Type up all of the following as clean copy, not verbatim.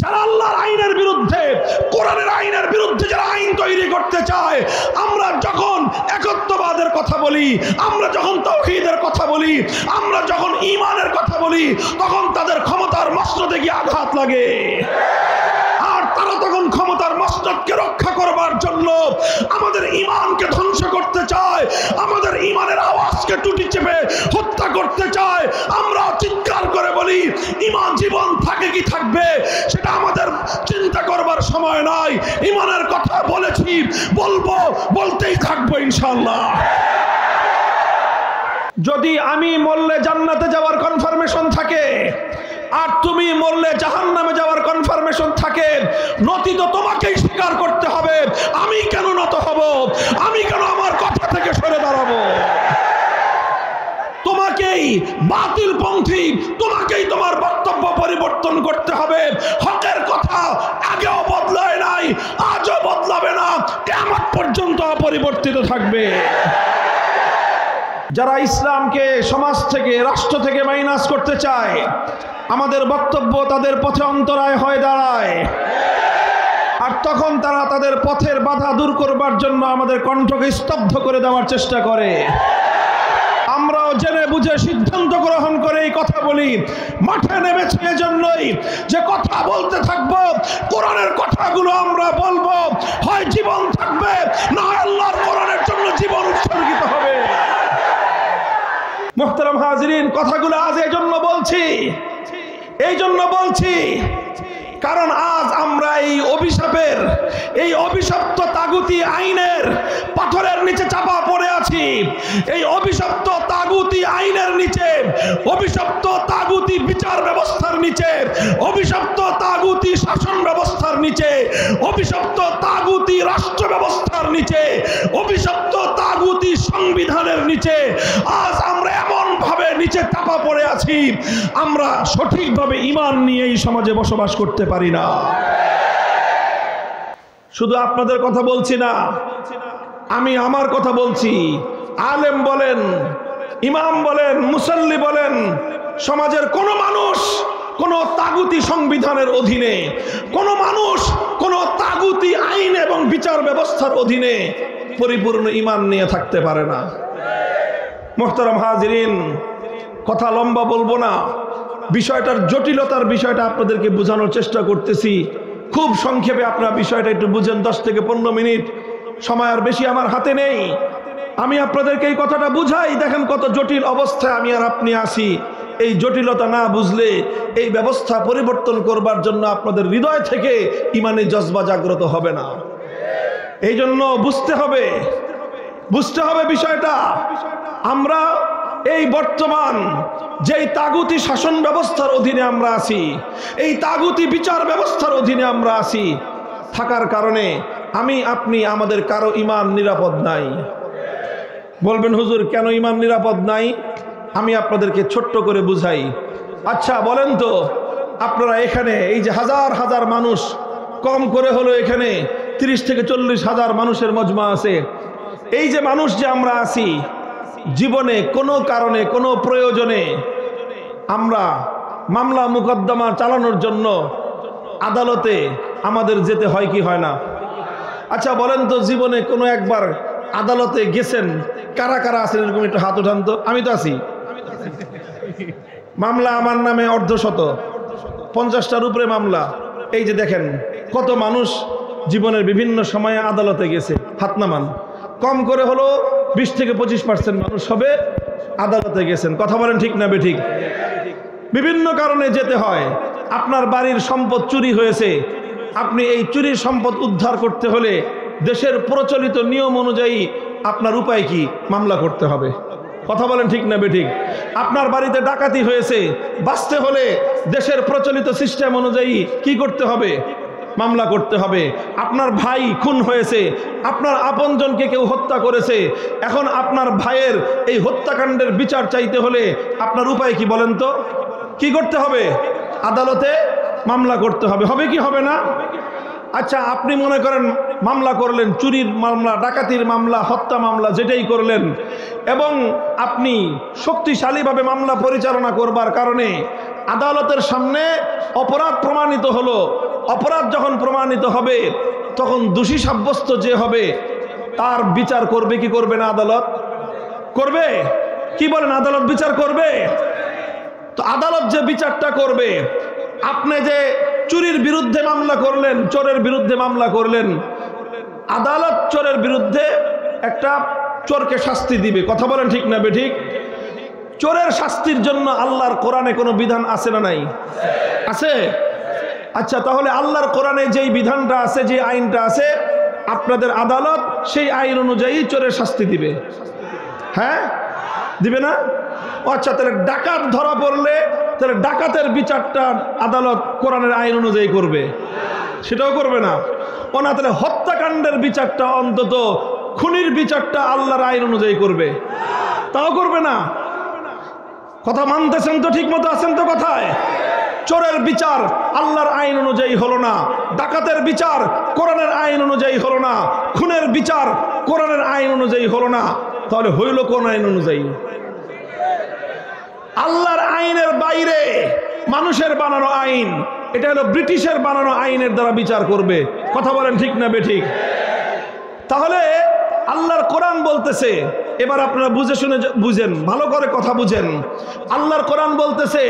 যারা আল্লাহর আইনের বিরুদ্ধে, কোরআনের আইনের বিরুদ্ধে যারা আইন তৈরি করতে চায়, আমরা যখন একত্ববাদের কথা বলি, আমরা যখন তাওহীদের কথা বলি, আমরা যখন ঈমানের কথা বলি, তখন তাদের ক্ষমতার মসনদে গিয়ে আঘাত লাগে। আর তারা তখন ক্ষমতার মসনদকে রক্ষা করবার জন্য আমাদের ঈমানকে ধ্বংস করতে চায়, আমাদের ঈমানের আওয়াজকে টুটি চেপে হত্যা করতে চায়। আমরা চিৎকার করে বলি, ঈমান জীবন থাকে কি থাকবে সেটা আমাদের চিন্তা করবার সময় নাই। ঈমানের কথা বলেছি, বলবো, বলতেই থাকবো ইনশাআল্লাহ। যদি আমি মরলে জান্নাতে যাওয়ার কনফার্মেশন থাকে আর তুমি মরলে জাহান্নামে যাওয়ার কনফার্মেশন থাকে, নতি তো তোমাকেই স্বীকার করতে হবে। আমি কেন নত হব? আমি কেন আমার কথা থেকে সরে দাঁড়াবো? তোমাকেই বাতিলপন্থী, তোমাকেই তোমার বক্তব্য পরিবর্তন করতে হবে। হকের কথা আগেও বদলায় নাই, আজও বদলাবে না, কিয়ামত পর্যন্ত অপরিবর্তিত থাকবে। যারা ইসলামকে সমাজ থেকে, রাষ্ট্র থেকে মাইনাস করতে চায়, আমাদের বক্তব্য তাদের পথে অন্তরায় হয়ে দাঁড়ায়। আর তখন তারা তাদের পথের বাধা দূর করবার জন্য আমাদের কণ্ঠকে স্তব্ধ করে দেওয়ার চেষ্টা করে। আমরাও জেনে বুঝে সিদ্ধান্ত গ্রহণ করে এই কথা বলি। মাঠে নেমেছি এজন্যই যে কথা বলতে থাকবো, কোরআনের কথাগুলো আমরা বলবো। হয় জীবন থাকবে, না হয় আল্লাহর কোরআনের জন্য জীবন উৎসর্গিত হবে। মুহতারাম হাজিরিন, কথাগুলো আজ এই জন্য বলছি কারণ আজ আমরা এই অভিশাপের, এই অভিশপ্ত তাগুতি আইনের পাথরের নিচে চাপা পড়ে আছি। এই অভিশপ্ত তাগুতি আইনের নিচে, অভিশপ্ত তাগুতি বিচার ব্যবস্থার নিচে, অভিশপ্ত তাগুতি শাসন ব্যবস্থার নিচে, অভিশপ্ত তাগুতি রাষ্ট্র ব্যবস্থার নিচে, অভিশপ্ত তাগুতি সংবিধানের নিচে আজ আমরা এমন ভাবে নিচে চাপা পড়ে আছি, আমরা সঠিকভাবে ঈমান নিয়ে এই সমাজে বসবাস করতে পারি না। শুধু আপনাদের কথা বলছি না, আমি আমার কথা বলছি। আলেম বলেন, ইমাম বলেন, মুসল্লি বলেন, সমাজের কোন মানুষ কোন তাগুতি সংবিধানের অধীনে, কোন মানুষ কোন তাগুতি আইন এবং বিচার ব্যবস্থার অধীনে পরিপূর্ণ ঈমান নিয়ে থাকতে পারে না। মুহতারাম হাজিরিন, কথা লম্বা বলবো না, বিষয়টার জটিলতার বিষয়টা আপনাদেরকে বোঝানোর চেষ্টা করতেছি। খুব সংক্ষেপে আপনারা বিষয়টা একটু বুঝেন, 10 থেকে 15 মিনিট সময় আর বেশি আমার হাতে নেই। আমি আপনাদেরকে এই কথাটা বুঝাই, দেখেন কত জটিল অবস্থায় আমি আর আপনি আসি। এই জটিলতা না বুঝলে এই ব্যবস্থা পরিবর্তন করবার জন্য আপনাদের হৃদয় থেকে ঈমানি জজবা জাগ্রত হবে না। এই জন্য বুঝতে হবে বিষয়টা। আমরা এই বর্তমান যেই তাগুতি শাসন ব্যবস্থার অধীনে আমরা আছি, এই তাগুতি বিচার ব্যবস্থার অধীনে আমরা আছি, থাকার কারণে আমি আপনি আমাদের কারো ঈমান নিরাপদ নাই। বলবেন হুজুর কেন ঈমান নিরাপদ নাই? আমি আপনাদেরকে ছোট্ট করে বুঝাই। আচ্ছা বলেন তো, আপনারা এখানে এই যে হাজার হাজার মানুষ, কম করে হলো এখানে 30 থেকে 40 হাজার মানুষের মজমা আছে। এই যে মানুষ যে আমরা আছি, জীবনে কোনো কারণে, কোনো প্রয়োজনে আমরা মামলা মুকদ্দমা চালানোর জন্য আদালতে আমাদের যেতে হয় কি হয় না? আচ্ছা বলেন তো, জীবনে কোনো একবার আদালতে গেছেন? কারা কারা আছেন এরকম একটু হাত উঠান তো। আমি তো আছি। মামলা আমার নামে 150, 50টার উপরে মামলা। এই যে দেখেন কত মানুষ জীবনের বিভিন্ন সময়ে আদালতে গেছে, হাত নামান। কম করে হলো 20 থেকে 25% মানুষ হবে আদালতে গেছেন। কথা বলেন ঠিক না বেঠিক? বিভিন্ন কারণে যেতে হয়। আপনার বাড়ির সম্পদ চুরি হয়েছে, আপনি এই চুরির সম্পদ উদ্ধার করতে হলে দেশের প্রচলিত নিয়ম অনুযায়ী আপনার উপায় কি? মামলা করতে হবে। কথা বলেন ঠিক না বেঠিক? আপনার বাড়িতে ডাকাতি হয়েছে, বাঁচতে হলে দেশের প্রচলিত সিস্টেম অনুযায়ী কি করতে হবে? মামলা করতে হবে। আপনার ভাই খুন হয়েছে, আপনার আপনজনকে কেউ হত্যা করেছে, এখন আপনার ভাইয়ের এই হত্যাকাণ্ডের বিচার চাইতে হলে আপনার উপায় কি বলেন তো? কি করতে হবে? আদালতে মামলা করতে হবে। হবে কি হবে না? আচ্ছা, আপনি মনে করেন মামলা করলেন, চুরির মামলা, ডাকাতির মামলা, হত্যা মামলা, যেটাই করলেন, এবং আপনি শক্তিশালীভাবে মামলা পরিচালনা করবার কারণে আদালতের সামনে অপরাধ প্রমাণিত হলো। অপরাধ যখন প্রমাণিত হবে তখন দোষী সাব্যস্ত যে হবে তার বিচার করবে কি করবে না? আদালত করবে। কি বলেন, আদালত বিচার করবে? তো আদালত যে বিচারটা করবে, আপনি যে চুরির বিরুদ্ধে মামলা করলেন, চোরের বিরুদ্ধে মামলা করলেন, আদালত চোরের বিরুদ্ধে একটা চোরকে শাস্তি দিবে। কথা বলেন ঠিক না বেঠিক? চোরের শাস্তির জন্য আল্লাহর কোরআনে কোনো বিধান আছে না নাই? আছে। আচ্ছা, তাহলে আল্লাহর কোরআনে যেই বিধানটা আছে, যে আইনটা আছে, আপনাদের আদালত সেই আইন অনুযায়ী চোরের শাস্তি দিবে। হ্যাঁ, দিবে না? আচ্ছা, তাহলে ডাকাত ধরা পড়লে তাহলে ডাকাতের বিচারটা আদালত কোরআনের আইন অনুযায়ী করবে? সেটাও করবে না। ও না, তাহলে হত্যাকাণ্ডের বিচারটা অন্তত খুনির বিচারটা আল্লাহর আইন অনুযায়ী করবে? তাও করবে না। কথা মানতেছেন তো? ঠিক মতো আছেন তো কথায়? চোরের বিচার আল্লাহর আইন অনুযায়ী হলো না, ডাকাতের বিচার কোরআনের আইন অনুযায়ী হলো না, খুনের বিচার কোরআনের আইন অনুযায়ী হলো না, তাহলে হইল কোন আইন অনুযায়ী? আল্লাহর আইনের বাইরে মানুষের বানানো আইন, এটা হলো ব্রিটিশের বানানো আইনের দ্বারা বিচার করবে। কথা বলেন ঠিক না বেঠিক? তাহলে আল্লাহর কোরআন বলতেছে, এবার আপনারা বুঝে শুনে বুঝেন, ভালো করে কথা বুঝেন। আল্লাহর কোরআন বলতেছে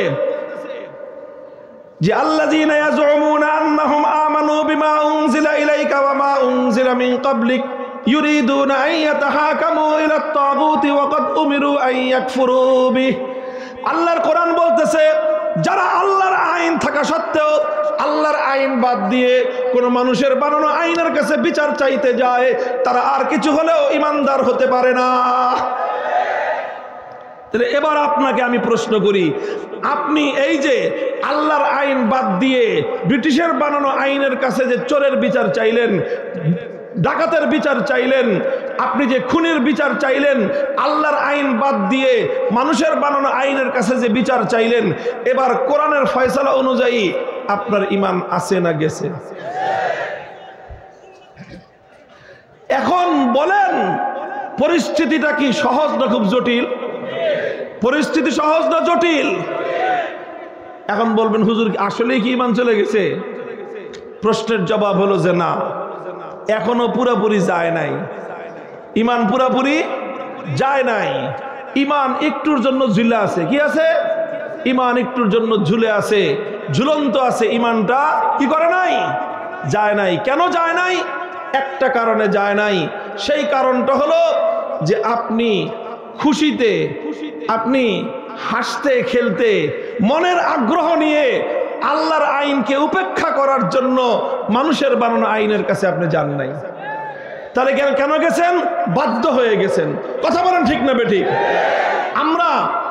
যে আল্লাযীনা ইয়াজউমুনা আন্নাহুম আমানু বিমা উনজিলা ইলাইকা ওয়া মা উনজিলা মিন ক্বাবলিক ইউরিদুনা আন ইয়াতাহাকামু ইলাত তাগুতি ওয়া ক্বাদ উমিরু আন ইয়াকফুরু বিহি। আল্লাহর কোরআন বলতেছে, যারা আল্লাহর আইন থাকা সত্ত্বেও আল্লাহর আইন বাদ দিয়ে কোন মানুষের বানানো আইনের কাছে বিচার চাইতে যায়, তারা আর কিছু হলেও ঈমানদার হতে পারে না। তাহলে এবার আপনাকে আমি প্রশ্ন করি, আপনি এই যে আল্লাহর আইন বাদ দিয়ে ব্রিটিশের বানানো আইনের কাছে যে চোরের বিচার চাইলেন, ডাকাতের বিচার চাইলেন, আপনি যে খুনের বিচার চাইলেন, আল্লাহর আইন বাদ দিয়ে মানুষের বানানো আইনের কাছে যে বিচার চাইলেন, এবার কোরআনের ফয়সালা অনুযায়ী আপনার ঈমান আছে না গেছে? এখন বলেন, পরিস্থিতিটা কি সহজ না খুব জটিল? পরিস্থিতি সহজ না জটিল? এখন বলবেন, হুজুর আসলেই কি ঈমান চলে গেছে? প্রশ্নের জবাব হলো যে না, এখনো পুরোপুরি যায় নাই। ঈমান পুরোপুরি যায় নাই। ঈমান একটুর জন্য ঝুলে আছে। কি আছে? ঈমান একটুর জন্য ঝুলে আছে, ঝুলন্ত আছে। ঈমানটা কি করে নাই? যায় নাই। কেন যায় নাই? একটা কারণে যায় নাই। সেই কারণটা হলো যে আপনি খুশিতে, আপনি হাসতে খেলতে, মনের আগ্রহ নিয়ে আল্লাহর আইনকে উপেক্ষা করার জন্য মানুষের বানানো আইনের কাছে আপনি যান নাই। তাহলে কেন গেছেন? বাধ্য হয়ে গেছেন। কথা বলেন ঠিক না বেঠিক? আমরা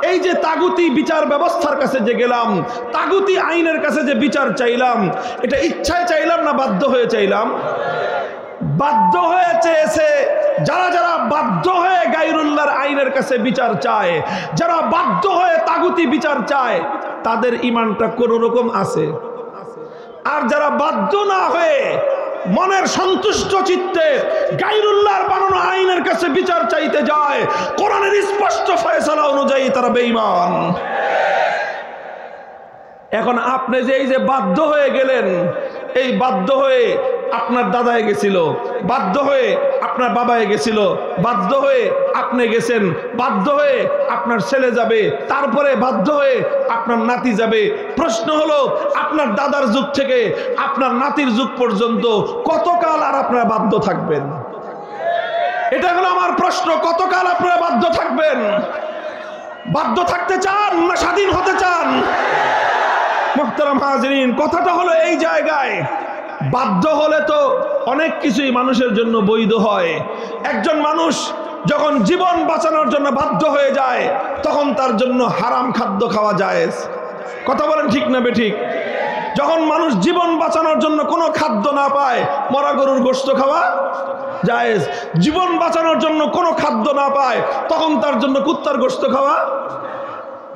এই যে তাগুতি বিচার ব্যবস্থার কাছে যে গেলাম, তাগুতি আইনের কাছে যে বিচার চাইলাম, এটা ইচ্ছায় চাইলাম না বাধ্য হয়ে চাইলাম? বাধ্য হয়ে চেয়েছে। যারা যারা বাধ্য হয়ে গায়রুল্লাহর আইনের কাছে বিচার চায়, যারা বাধ্য হয়ে তাগুতি বিচার চায়, তাদের ঈমানটা কোন রকম আছে। আর যারা বাধ্য না হয়ে মনের সন্তুষ্ট চিত্তে গায়রুল্লাহর বানানো আইনের কাছে বিচার চাইতে যায়, কোরআনের স্পষ্ট ফয়সালা অনুযায়ী তারা বেঈমান। এখন আপনি যে এই যে বাধ্য হয়ে গেলেন, এই বাধ্য হয়ে আপনার দাদায় গেছিল, বাধ্য হয়ে আপনার বাবায় গেছিল, বাধ্য হয়ে আপনি গেছেন, বাধ্য হয়ে আপনার ছেলে যাবে, তারপরে বাধ্য হয়ে আপনার নাতি যাবে। প্রশ্ন হলো, আপনার দাদার যুগ থেকে আপনার নাতির যুগ পর্যন্ত কতকাল আর আপনারা বাধ্য থাকবেন? এটা হলো আমার প্রশ্ন। কতকাল আপনারা বাধ্য থাকবেন? বাধ্য থাকতে চান না স্বাধীন হতে চান? মুহতারাম হাজিরিন, কথাটা হলো এই জায়গায়, বাধ্য হলে তো অনেক কিছুই মানুষের জন্য বৈধ হয়। একজন মানুষ যখন জীবন বাঁচানোর জন্য বাধ্য হয়ে যায়, তখন তার জন্য হারাম খাদ্য খাওয়া জায়েজ। কথা বলেন ঠিক না বেঠিক? যখন মানুষ জীবন বাঁচানোর জন্য কোনো খাদ্য না পায়, মরা গরুর গোশত খাওয়া জায়েজ। জীবন বাঁচানোর জন্য কোনো খাদ্য না পায়, তখন তার জন্য কুত্তার গোশত খাওয়া।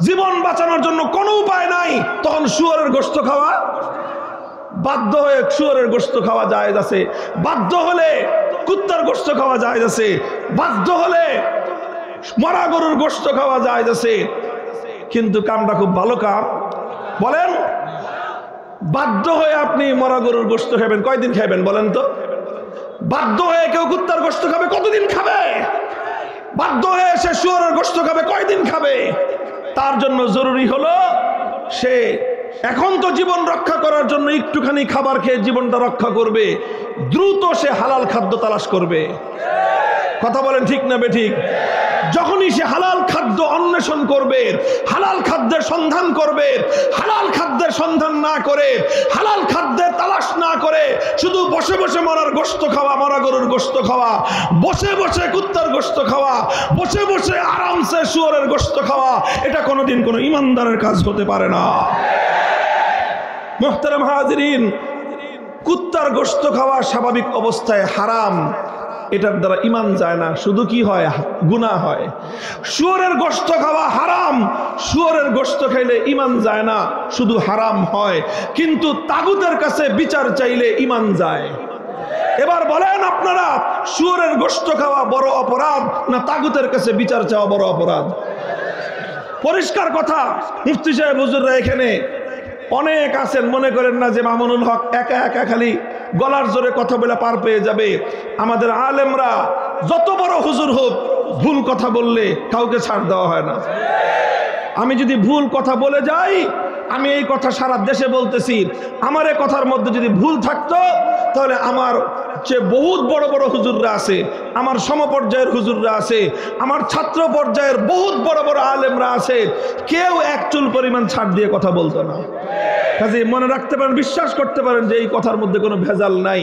জীবন বাঁচানোর জন্য কোনো উপায় নাই, তখন শুয়োরের গোশত খাওয়া বাধ্য হয়ে শুয়োরের গোশত খাওয়া জায়েজ আছে, বাধ্য হলে কুত্তার গোশত খাওয়া জায়েজ আছে, বাধ্য হলে মরা গরুর গোশত খাওয়া জায়েজ আছে। কিন্তু কামটা খুব ভালো কাম। বলেন, বাধ্য হয়ে আপনি মরা গরুর গোশত খাবেন, কয়দিন খাবেন বলেন তো? বাধ্য হয়ে কেউ কুত্তার গোশত খাবে, কতদিন খাবে? বাধ্য হয়ে সে শুয়োরের গোশত খাবে, কয়দিন খাবে? তার জন্য জরুরি হলো সে এখন তো জীবন রক্ষা করার জন্য একটুখানি খাবার খেয়ে জীবনটা রক্ষা করবে, দ্রুত সে হালাল খাদ্য তালাশ করবে। কথা বলেন ঠিক না বেঠিক? যখনই সে হালাল খাদ্য অন্বেষণ করবে, হালাল খাদ্যের সন্ধান করবে, হালাল খাদ্যের সন্ধান না করে, হালাল খাদ্যের তালাশ না করে শুধু বসে বসে মরার গোশত খাওয়া, মরা গরুর গোশত খাওয়া, বসে বসে কুত্তার গোশত খাওয়া, বসে বসে আরামসে শুয়োরের গোশত খাওয়া, এটা কোনোদিন কোনো ইমানদারের কাজ হতে পারে না। মুহতারাম হাজিরিন, কুত্তার গোশত খাওয়া স্বাভাবিক অবস্থায় হারাম, এটার দ্বারা ঈমান যায় না, শুধু কি হয়? গুনাহ হয়। শুয়োরের গোশত খাওয়া হারাম, শুয়োরের গোশত খাইলে ঈমান যায় না, শুধু হারাম হয়। কিন্তু তাগুতের কাছে বিচার চাইলে ঈমান যায়। এবার বলেন আপনারা, শুয়োরের গোশত খাওয়া বড় অপরাধ না তাগুতের কাছে বিচার চাওয়া বড় অপরাধ? পরিষ্কার কথা। মুফতি সাহেব হুজুররা এখানে অনেক আছেন, মনে করেন না যে মামুনুল হক একা একা খালি গলার জোরে কথা বলে পার পেয়ে যাবে। আমাদের আলেমরা যত বড় হুজুর হোক, ভুল কথা বললে কাউকে ছাড় দেওয়া হয় না। আমি যদি ভুল কথা বলে যাই, আমি এই কথা সারা দেশে বলতেছি, আমার এই কথার মধ্যে যদি ভুল থাকতো তাহলে আমার যে বহুত বড় বড় হুজুররা আছে, আমার সমপর্যায়ের হুজুররা আছে, আমার ছাত্র পর্যায়ের বহুত বড় বড় আলেমরা আছে, কেউ এক চুল পরিমাণ ছাড় দিয়ে কথা বলতো না। কাজে মনে রাখতে পারেন, বিশ্বাস করতে পারেন যে এই কথার মধ্যে কোনো ভেজাল নাই।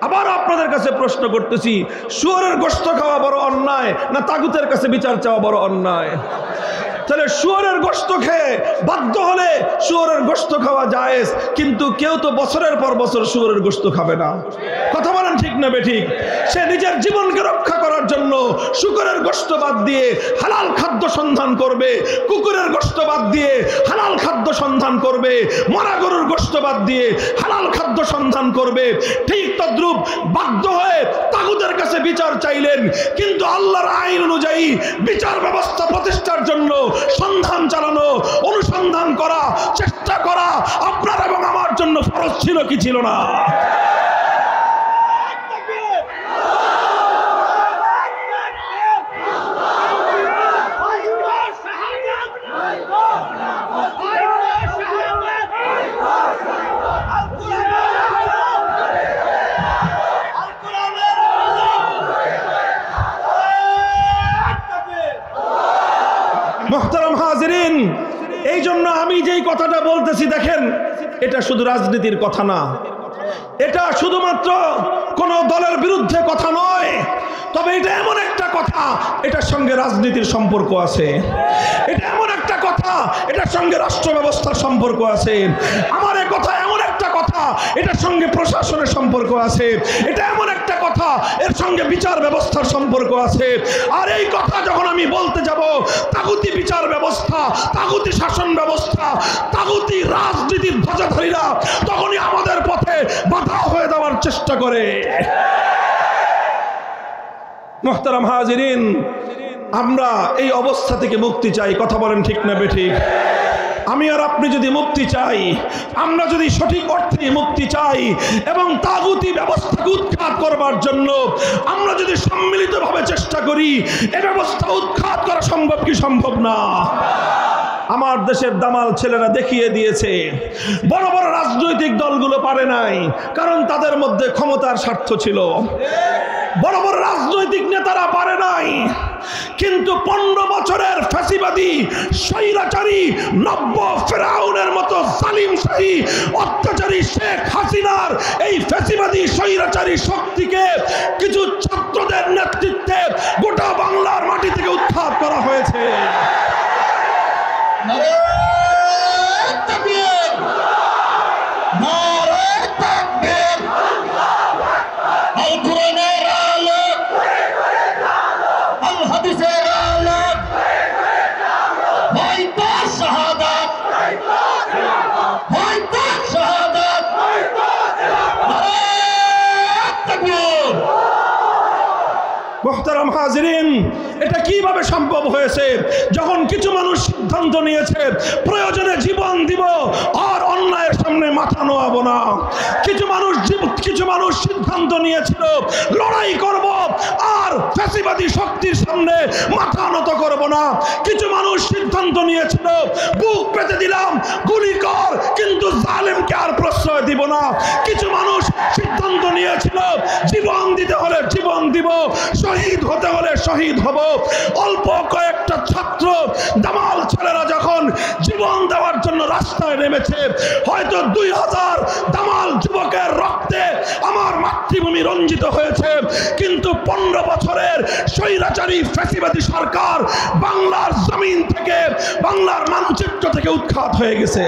আবার আপনাদের কাছে প্রশ্ন করতেছি, শুয়োরের গোশত খাওয়া বড় অন্যায় না তাগুতের কাছে বিচার চাওয়া বড় অন্যায়? তাহলে শুয়োরের গোশত খেয়ে বাধ্য হলে শুয়োরের গোশত খাওয়া জায়েজ, কিন্তু কেউ তো বছরের পর বছর শুয়োরের গোশত খাবে না। কথা বলেন ঠিক না বেঠিক? সে নিজের জীবনকে রক্ষা করার জন্য শুকরের গোশত বাদ দিয়ে হালাল খাদ্য সন্ধান করবে, কুকুরের গোশত বাদ দিয়ে হালাল খাদ্য সন্ধান করবে, মরা গরুর গোশত বাদ দিয়ে হালাল খাদ্য সন্ধান করবে। ঠিক তদ্রূপ বাধ্য হয়ে তাগুতের কাছে বিচার চাইলেন, কিন্তু আল্লাহর আইন অনুযায়ী বিচার ব্যবস্থা প্রতিষ্ঠার জন্য সন্ধান চালানো, অনুসন্ধান করা, চেষ্টা করা আপনার এবং আমার জন্য ফরজ ছিল কি ছিল না? মুহতারাম হাজিরিন, এই জন্য আমি যেই কথাটা বলতেছি, দেখেন, এটা শুধু রাজনীতির কথা না, এটা শুধুমাত্র কোন দলের বিরুদ্ধে কথা নয়, তবে এটা এমন একটা কথা, এটার সঙ্গে রাজনীতির সম্পর্ক আছে। এটা এমন একটা কথা, এটার সঙ্গে রাষ্ট্র ব্যবস্থার সম্পর্ক আছে। আমার এই কথা এমন একটা কথা, এটার সঙ্গে প্রশাসনের সম্পর্ক আছে। এটা এমন একটা কথা, এর সঙ্গে বিচার ব্যবস্থার সম্পর্ক আছে। আর এই কথা যখন আমি বলতে যাব, তাগুতি বিচার ব্যবস্থা, তাগুতি শাসন ব্যবস্থা, তাগুতি রাজনীতির ধ্বজাধারীরা তখনই আমাদের পথে বাধা হয়ে দেওয়ার চেষ্টা করে। মুহতারাম হাজিরিন, আমরা এই অবস্থা থেকে মুক্তি চাই। কথা বলেন ঠিক না বেঠিক? আমি আর আপনি যদি মুক্তি চাই, আমরা যদি সঠিক অর্থে মুক্তি চাই এবং তাগুতি ব্যবস্থাকে উৎখাত করবার জন্য আমরা যদি সম্মিলিতভাবে চেষ্টা করি, এই ব্যবস্থা উৎখাত করা সম্ভব কি সম্ভব না? আমার দেশের দামাল ছেলেরা দেখিয়ে দিয়েছে, বড় বড় রাজনৈতিক দলগুলো পারে নাই, কারণ তাদের মধ্যে ক্ষমতার স্বার্থ ছিল। বড় বড় রাজনৈতিক নেতারা পারে নাই, কিন্তু 15 বছরের ফ্যাসিবাদী স্বৈরাচারী নব্য ফেরাউনের মতো জালিম শাহী অত্যাচারী শেখ হাসিনার এই ফ্যাসিবাদী স্বৈরাচারী শক্তিকে কিছু ছাত্রদের নেতৃত্বে গোটা বাংলার মাটি থেকে উৎখাত করা হয়েছে। মুহতারাম হাজিরিন, এটা কিভাবে সম্ভব হয়েছে? যখন কিছু মানুষ সিদ্ধান্ত নিয়েছে প্রয়োজনে জীবন দিব আর অন্যায়ের সামনে মাথা নোয়াবো না। কিছু মানুষ সিদ্ধান্ত নিয়েছিল লড়াই করব আর ফ্যাসিবাদী শক্তির সামনে মাথা নত করব না। কিছু মানুষ সিদ্ধান্ত নিয়েছিল বুক পেতে দিলাম, গুলি কর, কিন্তু জালেমকে আর প্রশ্রয় দিব না। কিছু মানুষ সিদ্ধান্ত নিয়েছিল জীবন দিতে হলে জীবন দিব, শহীদ হতে হলে শহীদ হব। অল্প কয়েকটা ছাত্র দামাল ছেলেরা যখন জীবন দেওয়ার জন্য রাস্তায় নেমেছে, হয়তো 2000 দামাল যুবকের রক্তে আমার মাতৃভূমি রঞ্জিত হয়েছে, কিন্তু 15 বছরের স্বৈরাচারী ফ্যাসিবাদী সরকার বাংলার জমিন থেকে, বাংলার মানচিত্র থেকে উৎখাত হয়ে গেছে।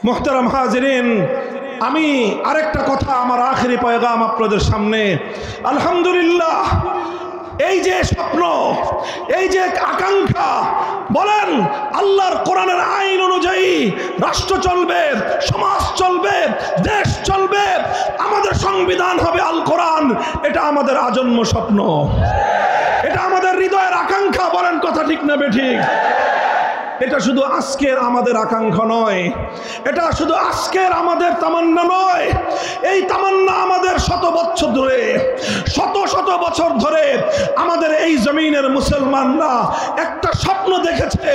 মুহতারাম হাজিরিন, আমি আরেকটা কথা, আমার আখেরি পয়গাম আপনাদের সামনে। আলহামদুলিল্লাহ, এই যে স্বপ্ন, এই যে আকাঙ্ক্ষা, বলেন আল্লাহর কোরআনের আইন অনুযায়ী রাষ্ট্র চলবে, সমাজ চলবে, দেশ চলবে, আমাদের সংবিধান হবে আল কোরআন, এটা আমাদের আজন্ম স্বপ্ন, এটা আমাদের হৃদয়ের আকাঙ্ক্ষা। বলেন কথা ঠিক না বেঠিক? এটা শুধু আজকের আমাদের আকাঙ্ক্ষা নয়, এটা শুধু আজকের আমাদের তামান্না নয়। এই তামান্না আমাদের শত বছর ধরে, শত শত বছর ধরে আমাদের এই জমিনের মুসলমানরা একটা স্বপ্ন দেখেছে,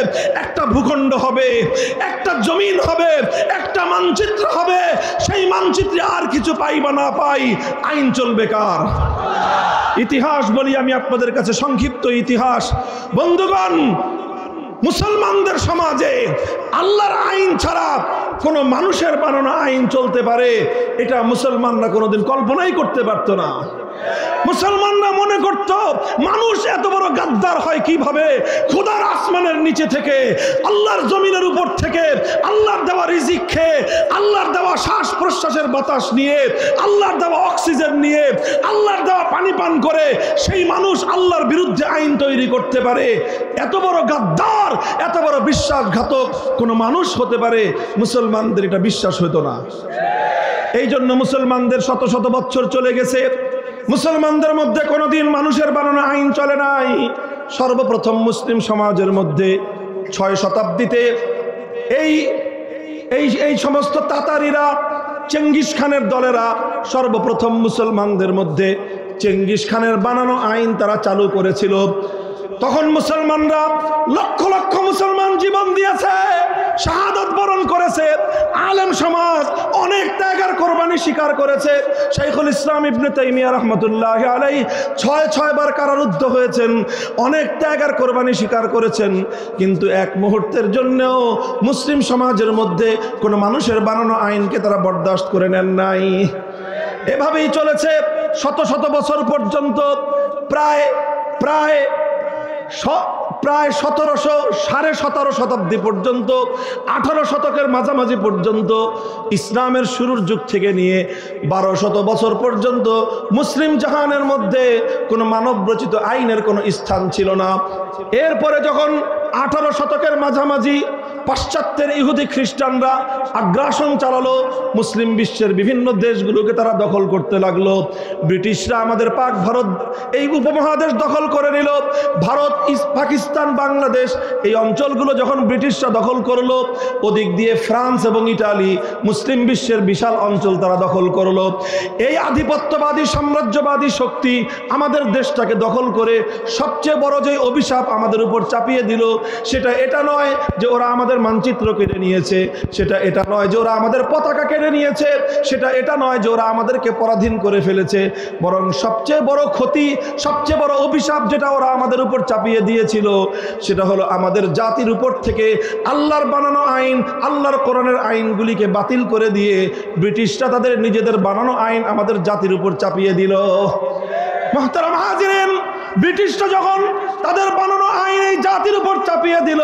একটা ভূখণ্ড হবে, একটা জমিন হবে, একটা মানচিত্র হবে। সেই মানচিত্রে আর কিছু পাই বা না পাই, আইন চলবে কার? ইতিহাস বলি আমি আপনাদের কাছে, সংক্ষিপ্ত ইতিহাস। বন্ধুগণ, মুসলমানদের সমাজে আল্লাহর আইন ছাড়া কোনো মানুষের বানানো আইন চলতে পারে, এটা মুসলমানরা কোনোদিন কল্পনাই করতে পারতো না। মুসলমানরা মনে করত মানুষ এত বড় গাদ্দার হয় কিভাবে? খোদার আসমানের নিচে থেকে, আল্লাহর জমিনের উপর থেকে, আল্লাহর দেওয়া রিজিক খেয়ে, আল্লাহর দেওয়া শ্বাস প্রশ্বাসের বাতাস নিয়ে, আল্লাহর দেওয়া অক্সিজেন নিয়ে, আল্লাহর দেওয়া পানি পান করে সেই মানুষ আল্লাহর বিরুদ্ধে আইন তৈরি করতে পারে। এত বড় গাদ্দার, এত বড় বিশ্বাসঘাতক কোনো মানুষ হতে পারে, মুসলমানদের এটা বিশ্বাস হতো না। এই জন্য মুসলমানদের শত শত বছর চলে গেছে, মুসলমানদের মধ্যে কোনোদিন মানুষের বানানো আইন চলে নাই। সর্বপ্রথম মুসলিম সমাজের মধ্যে 6 শতাব্দীতে এই সমস্ত তাতারিরা, চেঙ্গিস খানের দলেরা সর্বপ্রথম মুসলমানদের মধ্যে চেঙ্গিস খানের বানানো আইন তারা চালু করেছিল। তখন মুসলমানরা লক্ষ লক্ষ মুসলমান জীবন দিয়েছে, শাহাদাত বরণ করেছে, আলেম সমাজ অনেক ত্যাগের কোরবানি স্বীকার করেছে। শাইখুল ইসলাম ইবনে তাইমিয়া রাহমাতুল্লাহি আলাইহি 6 বার কারারুদ্ধ হয়েছেন, অনেক ত্যাগের কোরবানি স্বীকার করেছেন, কিন্তু এক মুহূর্তের জন্যও মুসলিম সমাজের মধ্যে কোনো মানুষের বানানো আইনকে তারা বরদাস্ত করে নেন নাই। এভাবেই চলেছে শত শত বছর পর্যন্ত। প্রায় 1700 শতাব্দী পর্যন্ত, 18 শতকের মাঝামাঝি পর্যন্ত, ইসলামের শুরুর যুগ থেকে নিয়ে 1200 বছর পর্যন্ত মুসলিম জাহানের মধ্যে কোনো মানবরচিত আইনের কোনো স্থান ছিল না। এরপরে যখন 18 শতকের মাঝামাঝি পাশ্চাত্যের ইহুদি খ্রিস্টানরা আগ্রাসন চালালো, মুসলিম বিশ্বের বিভিন্ন দেশগুলোকে তারা দখল করতে লাগলো। ব্রিটিশরা আমাদের পাক ভারত এই উপমহাদেশ দখল করে নিল। ভারত, পাকিস্তান, বাংলাদেশ এই অঞ্চলগুলো যখন ব্রিটিশরা দখল করলো, ওদিক দিয়ে ফ্রান্স এবং ইটালি মুসলিম বিশ্বের বিশাল অঞ্চল তারা দখল করলো। এই আধিপত্যবাদী সাম্রাজ্যবাদী শক্তি আমাদের দেশটাকে দখল করে সবচেয়ে বড় যে অভিশাপ আমাদের উপর চাপিয়ে দিল, সেটা এটা নয় যে ওরা আমাদের মানচিত্র কেড়ে নিয়েছে, সেটা এটা নয় যে ওরা আমাদের পতাকা কেড়ে নিয়েছে, সেটা এটা নয় যে ওরা আমাদেরকে পরাধীন করে ফেলেছে, বরং সবচেয়ে বড় ক্ষতি, সবচেয়ে বড় অভিশাপ যেটা ওরা আমাদের উপর চাপিয়ে দিয়েছিল, সেটা হলো আমাদের জাতির উপর থেকে আল্লাহর বানানো আইন, আল্লাহর কোরআনের আইনগুলিকে বাতিল করে দিয়ে ব্রিটিশরা তাদের নিজেদের বানানো আইন আমাদের জাতির উপর চাপিয়ে দিল। মুহতারাম হাজিরিন, ব্রিটিশরা যখন তাদের বানানো আইন এই জাতির উপর চাপিয়ে দিল,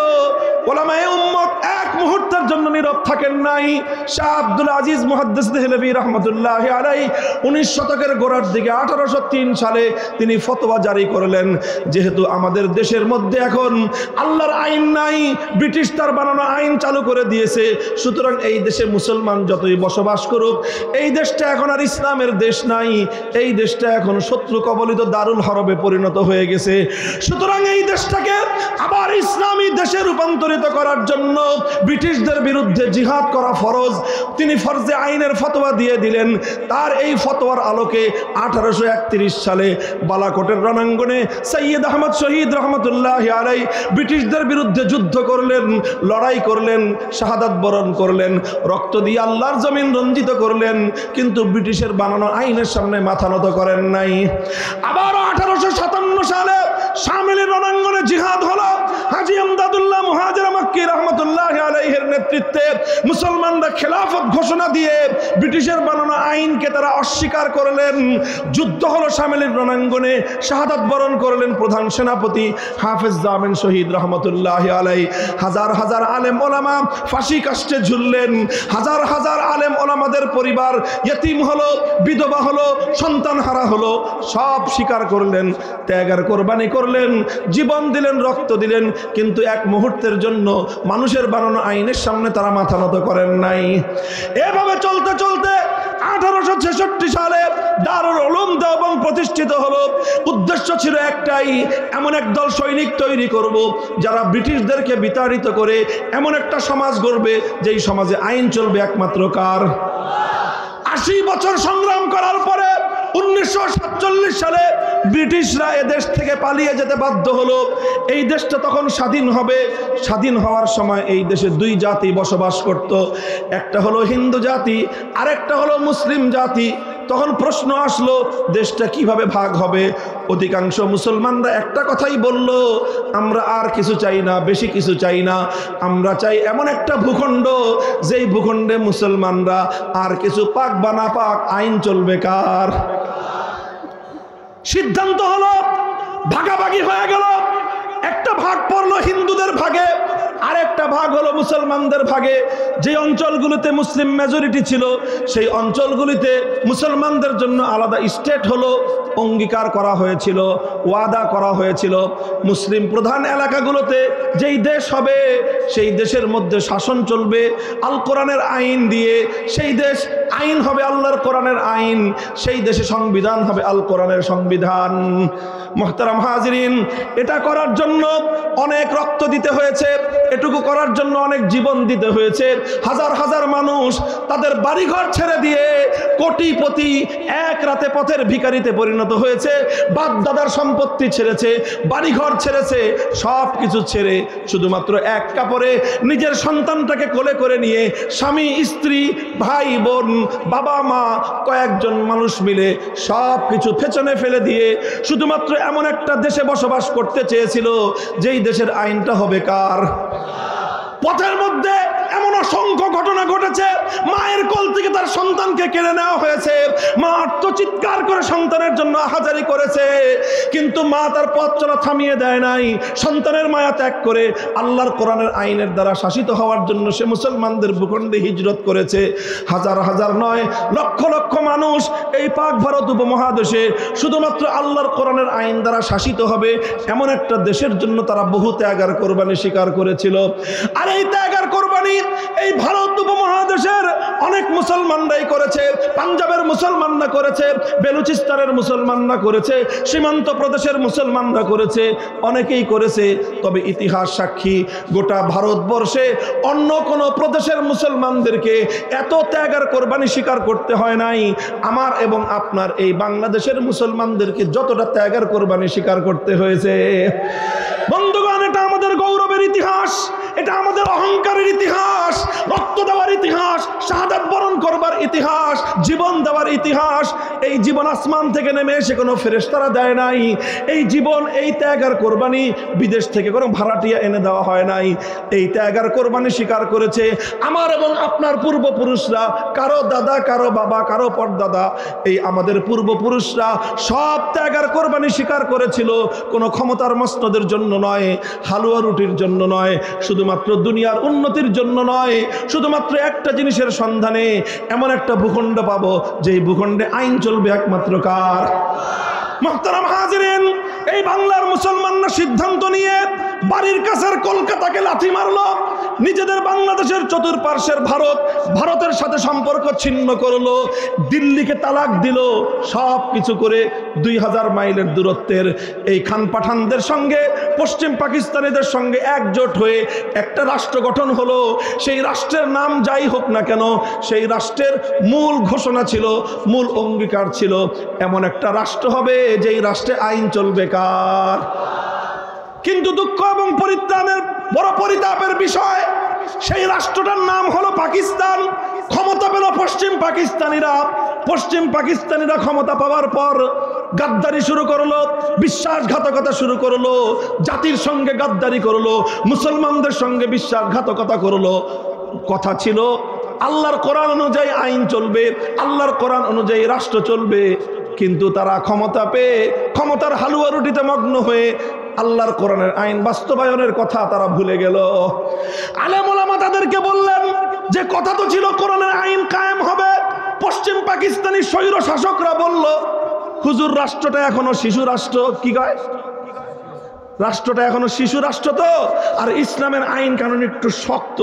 ওলামায়ে উম্মত এক মুহূর্তের জন্য নীরব থাকেন নাই। শাহ আব্দুল আজিজ মুহাদ্দিস দেহলভী রহমতুল্লাহি আলাইহি 19 শতকের গোড়ার দিকে 1803 সালে তিনি ফতোয়া জারি করলেন, যেহেতু আমাদের দেশের মধ্যে এখন আল্লাহর আইন নাই, ব্রিটিশ তার বানানো আইন চালু করে দিয়েছে, সুতরাং এই দেশে মুসলমান যতই বসবাস করুক, এই দেশটা এখন আর ইসলামের দেশ নাই, এই দেশটা এখন শত্রু কবলিত দারুল হরবে পরিণত হয়ে গেছে। সুতরাং এই দেশটাকে আবার ইসলামী দেশে রূপান্তরিত করার জন্য ব্রিটিশদের বিরুদ্ধে জিহাদ করা ফরজ। তিনি ফরজে আইনের ফতোয়া দিয়ে দিলেন। তার এই ফতোয়ার আলোকে 1831 সালে বালাকোটের রণাঙ্গনে সৈয়দ আহমদ শহীদ রহমতুল্লাহি আলাইহি ব্রিটিশদের বিরুদ্ধে যুদ্ধ করলেন, লড়াই করলেন, শাহাদাত বরণ করলেন, রক্ত দিয়ে আল্লাহর জমিন রঞ্জিত করলেন, কিন্তু ব্রিটিশের বানানো আইনের সামনে মাথা নত করেন নাই। আবার 1857 সালে শামিলের রণাঙ্গনে জিহাদ হলো। হাজী আমদাদুল্লাহ মুহাজির মক্কি রহমতুল্লাহি আলাইহির নেতৃত্বে মুসলমানরা খেলাফত ঘোষণা দিয়ে ব্রিটিশের বানানো আইনকে তারা অস্বীকার করলেন। যুদ্ধ হলো শামিলের রণাঙ্গনে, শাহাদাত বরণ করলেন প্রধান সেনাপতি হাফেজ জামিন শহীদ রহমতুল্লাহি আলাইহি। হাজার হাজার আলেম ওলামা ফাঁসি কাষ্ঠে ঝুললেন, হাজার হাজার আলেম ওলামাদের পরিবার ইতিম হলো, বিধবা হলো, সন্তান হারা হলো, সব স্বীকার করলেন, ত্যাগ আর কোরবানি করলেন, জীবন দিলেন, রক্ত দিলেন, কিন্তু এক মুহূর্তের জন্য মানুষের বানানো আইনের সামনে তারা মাথা নত করেন নাই। এভাবে চলতে চলতে 1866 সালে দারুল উলুম দেওবন্দ প্রতিষ্ঠিত হলো। উদ্দেশ্য ছিল একটাই, এমন এক দল সৈনিক তৈরি করব যারা ব্রিটিশদেরকে বিতাড়িত করে এমন একটা সমাজ গড়বে যেই সমাজে আইন চলবে একমাত্র কার? 80 বছর সংগ্রাম করার পরে 1947 সালে ব্রিটিশরা এদেশ থেকে পালিয়ে যেতে বাধ্য হলো। এই দেশটা তখন স্বাধীন হবে। স্বাধীন হওয়ার সময় এই দেশে দুই জাতি বসবাস করত, একটা হলো হিন্দু জাতি, আরেকটা হলো মুসলিম জাতি। তখন প্রশ্ন আসলো দেশটা কিভাবে ভাগ হবে। অধিকাংশ মুসলমানরা একটা কথাই বলল, আমরা আর কিছু চাই না, বেশি কিছু চাই না, আমরা চাই এমন একটা ভূখণ্ড যেই ভূখণ্ডে মুসলমানরা আর কিছু পাক বা না পাক আইন চলবে কার? সিদ্ধান্ত হলো, ভাগাভাগি হয়ে গেল। একটা ভাগ পড়লো হিন্দুদের ভাগে, আরেকটা ভাগ হলো মুসলমানদের ভাগে। যে অঞ্চলগুলোতে মুসলিম মেজরিটি ছিল সেই অঞ্চলগুলিতে মুসলমানদের জন্য আলাদা স্টেট হলো, অঙ্গীকার করা হয়েছিল, ওয়াদা করা হয়েছিল। মুসলিম প্রধান এলাকাগুলোতে যেই দেশ হবে সেই দেশের মধ্যে শাসন চলবে আল কোরআনের আইন দিয়ে, সেই দেশ আইন হবে আল্লাহর কোরআনের আইন, সেই দেশে সংবিধান হবে আল কোরআনের সংবিধান। মুহতারাম হাজিরিন, এটা করার জন্য অনেক রক্ত দিতে হয়েছে, এটুকু করার জন্য অনেক জীবন দিতে হয়েছে। হাজার হাজার মানুষ তাদের বাড়িঘর ছেড়ে দিয়ে কোটিপতি এক রাতে পথের ভিখারিতে পরিণত হয়েছে, বাপ দাদার সম্পত্তি ছেড়েছে, বাড়িঘর ছেড়েছে, সব কিছু ছেড়ে শুধুমাত্র এক কাপড়ে নিজের সন্তানটাকে কোলে করে নিয়ে স্বামী, স্ত্রী, ভাই বোন, বাবা মা কয়েকজন মানুষ মিলে সব কিছু পেছনে ফেলে দিয়ে শুধুমাত্র এমন একটা দেশে বসবাস করতে চেয়েছিল যেই দেশের আইনটা হবে কার? পথের মধ্যে এমন অসংখ্য ঘটনা ঘটেছে, মায়ের কোল থেকে তার সন্তানকে কেড়ে নেওয়া হয়েছে, মা আত্মচিৎকার করে সন্তানের জন্য আহাজারি করেছে, কিন্তু মা তার পথ চলা থামিয়ে দেয় নাই। সন্তানের মায়া ত্যাগ করে আল্লাহর কোরআনের আইনের দ্বারা শাসিত হওয়ার জন্য সে মুসলমানদের ভূখণ্ডে হিজরত করেছে। হাজার হাজার নয়, লক্ষ লক্ষ মানুষ এই পাক ভারত উপমহাদেশে শুধুমাত্র আল্লাহর কোরআনের আইন দ্বারা শাসিত হবে এমন একটা দেশের জন্য তারা বহু ত্যাগ আর কোরবানি স্বীকার করেছিল। আর এই ত্যাগ আর কোরবানি এই ভারত উপমহাদেশের অনেক মুসলমানরাই করেছে। পাঞ্জাবের মুসলমানরা করেছে, বেলুচিস্তানের মুসলমানরা করেছে, সীমান্ত প্রদেশের মুসলমানরা করেছে, অনেকেই করেছে। তবে ইতিহাস সাক্ষী, গোটা ভারতবর্ষে অন্য কোনো প্রদেশের মুসলমানদেরকে এত ত্যাগ আর কোরবানি স্বীকার করতে হয় নাই আমার এবং আপনার এই বাংলাদেশের মুসলমানদেরকে যতটা ত্যাগ আর কোরবানি স্বীকার করতে হয়েছে। বন্ধুগণ, এটা আমাদের আমাদের গৌরবের ইতিহাস, এটা আমাদের অহংকারের ইতিহাস, রক্ত দেওয়ার ইতিহাস, শাহাদাত বরণ করবার ইতিহাস, জীবন দেওয়ার ইতিহাস। এই জীবন আসমান থেকে নেমে এসে কোনো ফেরেশতারা দেয় নাই। এই জীবন, এই ত্যাগ আর কোরবানি বিদেশ থেকে কোনো ভাড়াটিয়া এনে দেওয়া হয় নাই। এই ত্যাগ আর কোরবানি স্বীকার করেছে আমার এবং আপনার পূর্বপুরুষরা। কারো দাদা, কারো বাবা, কারো পরদাদা, এই আমাদের পূর্বপুরুষরা সব ত্যাগ আর কোরবানি স্বীকার করেছিল। কোনো ক্ষমতার মসনদের জন্য নয়, হালুয়া রুটির জন্য নয়, শুধুমাত্র দুনিয়ার উন্নতির জন্য নয়, শুধুমাত্র একটা জিনিসের সন্ধানে, এমন একটা ভূখণ্ড পাবো যেই ভূখণ্ডে আইন চলবে একমাত্র কার? মুহতারাম হাজিরিন, এই বাংলার মুসলমানরা সিদ্ধান্ত নিয়ে বাড়ির কাছের কলকাতাকে লাথি মারলো, নিজেদের বাংলাদেশের চতুর্পার্শ্বের ভারতের সাথে সম্পর্ক ছিন্ন করলো, দিল্লিকে তালাক দিল, সব কিছু করে 2000 মাইলের দূরত্বের এই খান পাঠানদের সঙ্গে পশ্চিম পাকিস্তানিদের সঙ্গে একজোট হয়ে একটা রাষ্ট্র গঠন হলো। সেই রাষ্ট্রের নাম যাই হোক না কেন, সেই রাষ্ট্রের মূল ঘোষণা ছিল, মূল অঙ্গীকার ছিল, এমন একটা রাষ্ট্র হবে যেই রাষ্ট্রে আইন চলবে কার? কিন্তু দুঃখ এবং পরিত্রাণের বড় পরিতাপের বিষয়, সেই রাষ্ট্রটার নাম হলো পাকিস্তান। ক্ষমতা পেল পশ্চিম পাকিস্তানিরা। পশ্চিম পাকিস্তানিরা ক্ষমতা পাওয়ার পর গাদ্দারি শুরু করলো, বিশ্বাসঘাতকতা শুরু করলো, জাতির সঙ্গে গাদ্দারি করলো, মুসলমানদের সঙ্গে বিশ্বাসঘাতকতা করলো। কথা ছিল আল্লাহর কোরআন অনুযায়ী আইন চলবে, আল্লাহর কোরআন অনুযায়ী রাষ্ট্র চলবে। কিন্তু তারা ক্ষমতা পেয়ে ক্ষমতার হালুয়া রুটিতে মগ্ন হয়ে আল্লাহর কোরআনের আইন বাস্তবায়নের কথা তারা ভুলে গেল। আলেম ওলামা তাদেরকে বললেন যে কথা তো ছিল কোরআনের আইন কায়েম হবে। পশ্চিম পাকিস্তানি স্বৈর শাসকরা বলল, হুজুর রাষ্ট্রটা এখনো শিশু রাষ্ট্র। কি কয়? রাষ্ট্রটা এখনো শিশু রাষ্ট্র তো, আর ইসলামের আইন কানুন একটু শক্ত,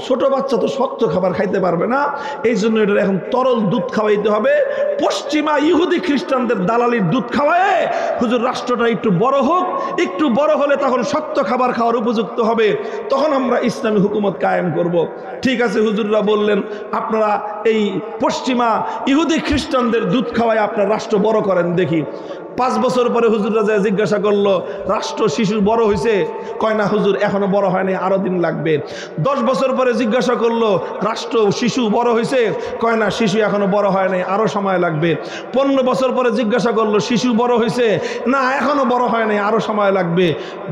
ছোট বাচ্চা তো শক্ত খাবার খাইতে পারবে না, এই জন্য এটা এখন তরল দুধ খাওয়াইতে হবে। পশ্চিমা ইহুদি খ্রিস্টানদের দালালির দুধ খাওয়ায় হুজুর রাষ্ট্রটা একটু বড় হোক, একটু বড় হলে তখন শক্ত খাবার খাওয়ার উপযুক্ত হবে, তখন আমরা ইসলামী হুকুমত কায়েম করব। ঠিক আছে, হুজুররা বললেন আপনারা এই পশ্চিমা ইহুদি খ্রিস্টানদের দুধ খাওয়ায় আপনার রাষ্ট্র বড় করেন দেখি। 5 বছর পরে হুজুররা যায় জিজ্ঞাসা করলো, রাষ্ট্র শিশু বড় হয়েছে? কয় না হুজুর, এখনো বড় হয়নি, আরো দিন লাগবে। 10 বছর পরে জিজ্ঞাসা করলো, রাষ্ট্র শিশু বড় হয়েছে? কয় না, শিশু এখনো বড় হয় নাই, আরো সময় লাগবে। 15 বছর পরে জিজ্ঞাসা করলো, শিশু বড় হয়েছে? না, এখনো বড় হয় নাই, আরো সময় লাগবে।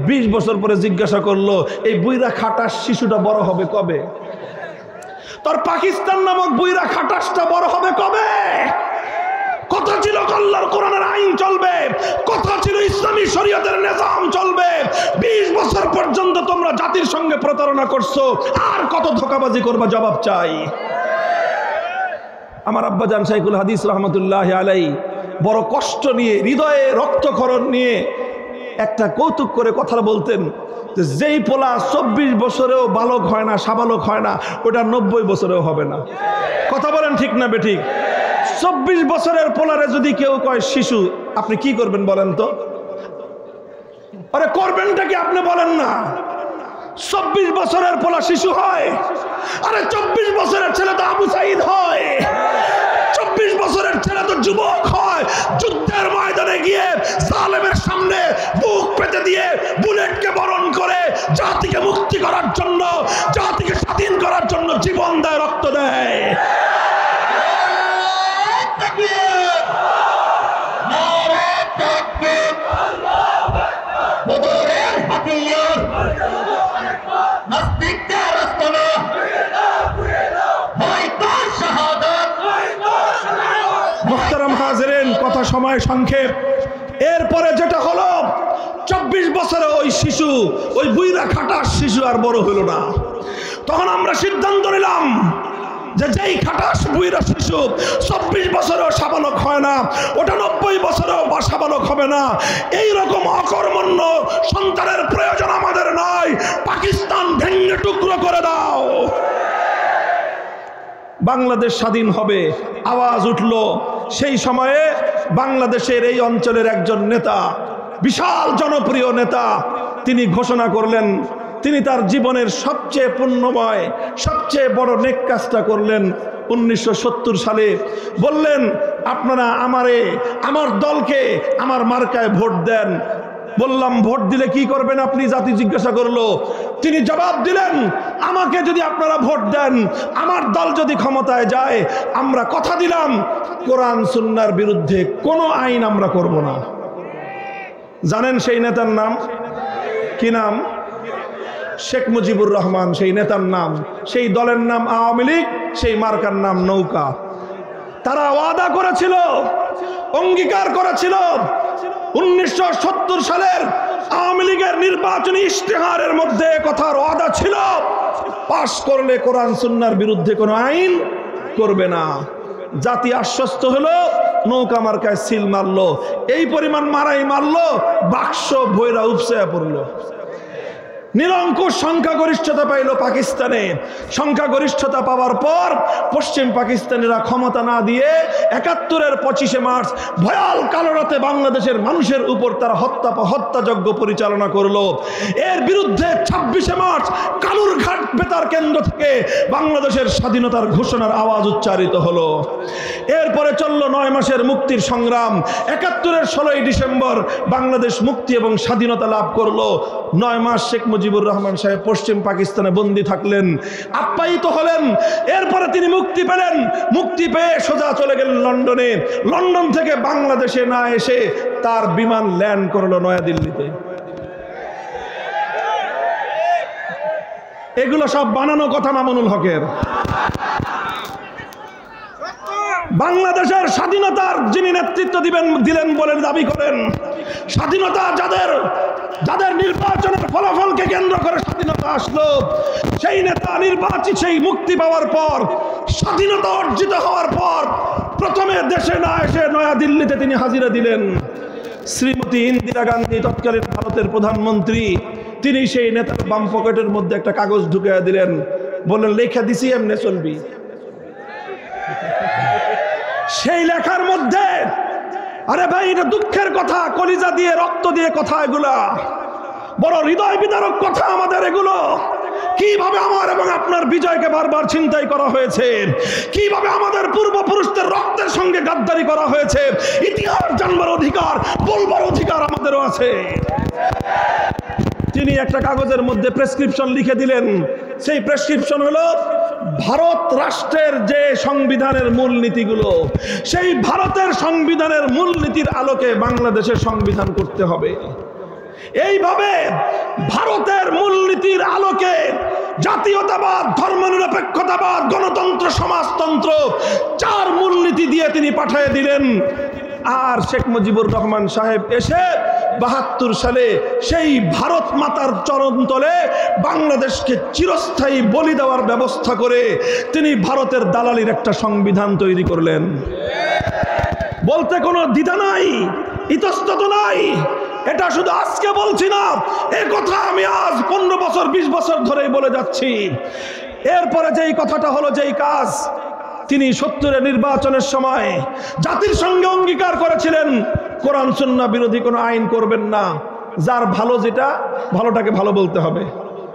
20 বছর পরে জিজ্ঞাসা করলো, এই বুইরা খাটাস শিশুটা বড় হবে কবে? তোর পাকিস্তান নামক বুইরা খাটাসটা বড় হবে কবে? কথা ছিল আল্লাহর কোরআনের আইন চলবে, কথা ছিল ইসলামী শরীয়তের নিজাম চলবে। 20 বছর পর্যন্ত তোমরা জাতির সঙ্গে প্রতারণা করছো, আর কত ধোঁকাবাজি করবা? জবাব চাই। আমার আব্বাজান শাইখুল হাদিস রহমতুল্লাহ আলাই বড় কষ্ট নিয়ে, হৃদয়ে রক্তক্ষরণ নিয়ে একটা কৌতুক করে কথা বলতেন, যেই পোলা 24 বছরেও বালক হয় না, সাবালক হয় না, ওটা 90 বছরেও হবে না। কথা বলেন ঠিক না বেঠিক? 24 বছরের পোলারে যদি কেউ কয় শিশু, আপনি কি করবেন বলেন তো? আরে করবেনটা কি আপনি বলেন না? 24 বছরের পোলা শিশু হয়? আরে 24 বছরের ছেলে তো আবু সাইদ হয়, 24 বছরের ছেলে তো যুবক হয়। যুদ্ধের ময়দানে গিয়ে জালেমের সামনে বুক পেতে দিয়ে বুলেটকে বরণ করে জাতিকে মুক্তি করার জন্য, জাতিকে স্বাধীন করার জন্য জীবন দেয়, রক্ত দেয়। মুহতারাম হাজিরিন, কথা সময় সংক্ষেপ। এরপরে যেটা হলো, 24 বছরে ওই শিশু, ওই বুইরা খাটাস শিশু আর বড় হলো না। তখন আমরা সিদ্ধান্ত নিলাম যে যেই খাটাস বুইরা শিশু 24 বছরেও সাবালক হয় না, ওটা 90 বছরেও বা সাবালক হবে না। এইরকম অকর্মণ্য সন্তানের প্রয়োজন আমাদের নয়। পাকিস্তান ভেঙে টুকরো করে দাও, বাংলাদেশ স্বাধীন হবে। আওয়াজ উঠল। সেই সময়ে বাংলাদেশের এই অঞ্চলের একজন নেতা, বিশাল জনপ্রিয় নেতা, তিনি ঘোষণা করলেন, তিনি তার জীবনের সবচেয়ে পুণ্যময়, সবচেয়ে বড় নেক কাজটা করলেন 1970 সালে। বললেন, আপনারা আমার দলকে আমার মার্কায় ভোট দেন। বললাম ভোট দিলে কি করবেন আপনি, জাতি জিজ্ঞাসা করলো। তিনি জবাব দিলেন, আমাকে যদি আপনারা ভোট দেন, আমার দল যদি ক্ষমতায় যায়, আমরা কথা দিলাম কোরআন সুন্নাহর বিরুদ্ধে কোনো আইন আমরা করব না। জানেন সেই নেতার নাম কি? নাম শেখ মুজিবুর রহমান। সেই নেতার নাম, সেই দলের নাম আওয়ামী লীগ, সেই মার্কার নাম নৌকা। তারা ওয়াদা করেছিল, অঙ্গীকার করেছিল 1970 সালের আওয়ামী লীগের নির্বাচনী ইশতেহারের মধ্যে কথার ওয়াদা ছিল, পাশ করলে কোরআন সুন্নাহর বিরুদ্ধে কোনো আইন করবে না। জাতি আশ্বস্ত হলো, নৌকা মার্কায় সিল মারলো। এই পরিমাণ মারাই মারলো, বাক্স ভৈরা উপসে পড়লো। নিরঙ্কুশ সংখ্যাগরিষ্ঠতা পাইল পাকিস্তানে। সংখ্যাগরিষ্ঠতা পাওয়ার পর পশ্চিম পাকিস্তানিরা ক্ষমতা না দিয়ে 71-এর 25শে মার্চ ভয়াল কালো রাতে বাংলাদেশের মানুষের উপর তার হত্যাযজ্ঞ পরিচালনা করলো। এর বিরুদ্ধে 26শে মার্চ কালুরঘাট বেতার কেন্দ্র থেকে বাংলাদেশের স্বাধীনতার ঘোষণার আওয়াজ উচ্চারিত হলো। এরপরে চলল 9 মাসের মুক্তির সংগ্রাম। 71-এর 16ই ডিসেম্বর বাংলাদেশ মুক্তি এবং স্বাধীনতা লাভ করলো। 9 মাস শেখ মুজিবুর রহমান সাহেব পশ্চিম পাকিস্তানে বন্দী থাকলেন, আপ্যায়িত হলেন। এরপরে তিনি মুক্তি পেলেন। মুক্তি পেয়ে সোজা চলে গেলেন লন্ডনে। লন্ডন থেকে বাংলাদেশে না এসে তার বিমান ল্যান্ড করলো নয়াদিল্লিতে। এগুলো সব বানানো কথা মামুনুল হকের। বাংলাদেশের স্বাধীনতার যিনি নেতৃত্ব দিলেন বলে দাবি করেন, স্বাধীনতা যাদের নির্বাচনের ফলাফলকে কেন্দ্র করে স্বাধীনতা আসলো, সেই নেতা নির্বাচিত, সেই মুক্তি পাওয়ার পর, স্বাধীনতা অর্জিত হওয়ার পর প্রথমে দেশে না এসে নয়াদিল্লিতে তিনি হাজিরা দিলেন। শ্রীমতী ইন্দিরা গান্ধী, তৎকালীন ভারতের প্রধানমন্ত্রী, তিনি সেই নেতার বাম পকেটের মধ্যে একটা কাগজ ঢুকিয়ে দিলেন, বললেন লেখা দিছি এমনি চলবি। সেই লেখার মধ্যে, আরে ভাই এটা দুঃখের কথা, কলিজা দিয়ে রক্ত দিয়ে কথা, এগুলা বড় হৃদয় বিদারক কথা আমাদের। এগুলো কিভাবে আমার এবং আপনার বিজয়কে বারবার ছিনতাই করা হয়েছে, কিভাবে আমাদের পূর্বপুরুষদের রক্তের সঙ্গে গাদ্দারি করা হয়েছে, ইতিহাস জানবার অধিকার, বলবার অধিকার আমাদেরও আছে। তিনি একটা কাগজের মধ্যে প্রেসক্রিপশন লিখে দিলেন। সেই প্রেসক্রিপশন হলো ভারত রাষ্ট্রের যে সংবিধানের মূলনীতিগুলো, সেই ভারতের সংবিধানের মূলনীতির আলোকে বাংলাদেশের সংবিধান করতে হবে। এইভাবে ভারতের মূলনীতির আলোকে জাতীয়তাবাদ, ধর্মনিরপেক্ষতাবাদ, গণতন্ত্র, সমাজতন্ত্র, 4 মূলনীতি দিয়ে তিনি পাঠিয়ে দিলেন। আর শেখ মুজিবুর রহমান সাহেব এসে 72 সালে সেই ভারত মাতার চরণতলে বাংলাদেশকে চিরস্থায়ী বলি দেওয়ার ব্যবস্থা করে তিনি ভারতের দালালির একটা সংবিধান তৈরি করলেন। বলতে কোনো দ্বিধা নাই, ইতস্তত নাই। এটা শুধু আজকে বলছি না, এই কথা আমি আজ 15 বছর 20 বছর ধরেই বলে যাচ্ছি। এরপরে যেই কথাটা হলো, যেই কাজ তিনি 70-এর নির্বাচনের সময় জাতির সঙ্গে অঙ্গীকার করেছিলেন, কোরআন সুন্নাহ বিরোধী কোনো আইন করবেন না, যার ভালো যেটা, ভালোটাকে ভালো বলতে হবে।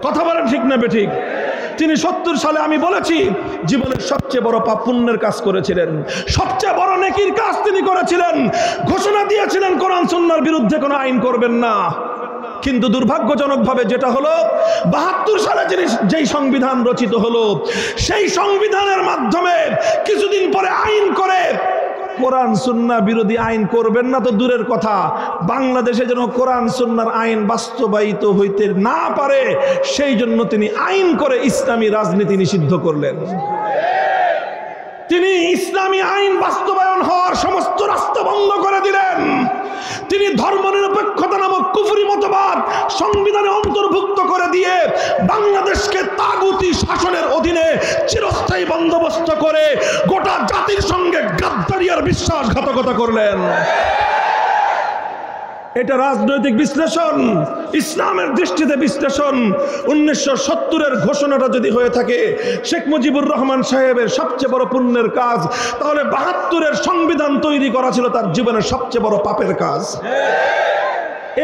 কথা বলেন ঠিক না বেঠিক? তিনি 70 সালে, আমি বলেছি, জীবনের সবচেয়ে বড় পাপ পুণ্যের কাজ করেছিলেন, সবচেয়ে বড় নেকির কাজ তিনি করেছিলেন। ঘোষণা দিয়েছিলেন কোরআন সুন্নাহর বিরুদ্ধে কোনো আইন করবেন না। কিন্তু দুর্ভাগ্যজনকভাবে যেটা হলো, 72 সালে যেই সংবিধান রচিত হলো, সেই সংবিধানের মাধ্যমে কিছুদিন পরে আইন করে কোরআন সুন্নাহ বিরোধী আইন করবেন না তো দূরের কথা, বাংলাদেশে যেন কোরআন সুন্নাহর আইন বাস্তবায়িত হইতে না পারে, সেই জন্য তিনি আইন করে ইসলামী রাজনীতি নিষিদ্ধ করলেন। তিনি ইসলামী আইন বাস্তবায়ন হওয়ার সমস্ত রাস্তা বন্ধ করে দিলেন। তিনি ধর্মনিরপেক্ষতা নামক কুফরি মতবাদ সংবিধানে অন্তর্ভুক্ত করে দিয়ে বাংলাদেশকে তাগুতি শাসনের অধীনে চিরস্থায়ী বন্দোবস্ত করে গোটা জাতির সঙ্গে গাদ্দারি আর বিশ্বাসঘাতকতা করলেন। এটা রাজনৈতিক বিশ্লেষণ, ইসলামের দৃষ্টিতে বিশ্লেষণ। 1970-এর ঘোষণাটা যদি হয়ে থাকে শেখ মুজিবুর রহমান সাহেবের সবচেয়ে বড় পুণ্যের কাজ, তাহলে 72-এর সংবিধান তৈরি করা ছিল তার জীবনের সবচেয়ে বড় পাপের কাজ।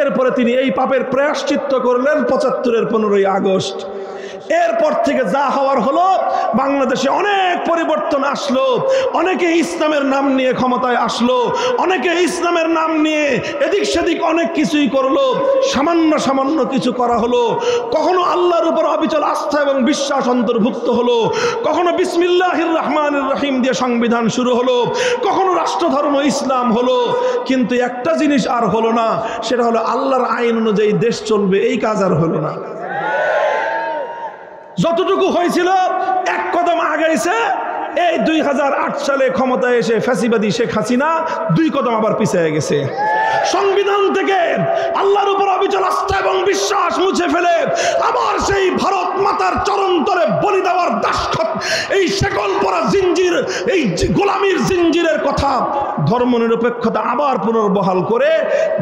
এরপরে তিনি এই পাপের প্রায়শ্চিত্ত করলেন 75-এর 15ই আগস্ট। এরপর থেকে যা হওয়ার হলো, বাংলাদেশে অনেক পরিবর্তন আসলো, অনেকে ইসলামের নাম নিয়ে ক্ষমতায় আসলো, অনেকে ইসলামের নাম নিয়ে এদিক সেদিক অনেক কিছুই করলো, সামান্য সামান্য কিছু করা হলো। কখনো আল্লাহর উপর অবিচল আস্থা এবং বিশ্বাস অন্তর্ভুক্ত হলো, কখনো বিসমিল্লাহির রহমানির রহিম দিয়ে সংবিধান শুরু হলো, কখনো রাষ্ট্রধর্ম ইসলাম হলো। কিন্তু একটা জিনিস আর হলো না, সেটা হলো আল্লাহর আইন অনুযায়ী দেশ চলবে, এই কাজ আর হলো না। যতটুকু হয়েছিল এক কদম আগাইছে, এই 2008 সালে ক্ষমতায় এসে ফ্যাসিবাদী শেখ হাসিনা 2 কদম আবার পিছিয়ে গেছে। সংবিধান থেকে আল্লাহর উপর অবিচল আস্থা এবং বিশ্বাস মুছে ফেলে আবার সেই ভারত মাতার চরণ তলে বলি দেওয়ার দাসখত, এই শেকল পরা জিঞ্জির, এই গোলামির জিঞ্জিরের কথা, ধর্মনিরপেক্ষতা আবার পুনর্বহাল করে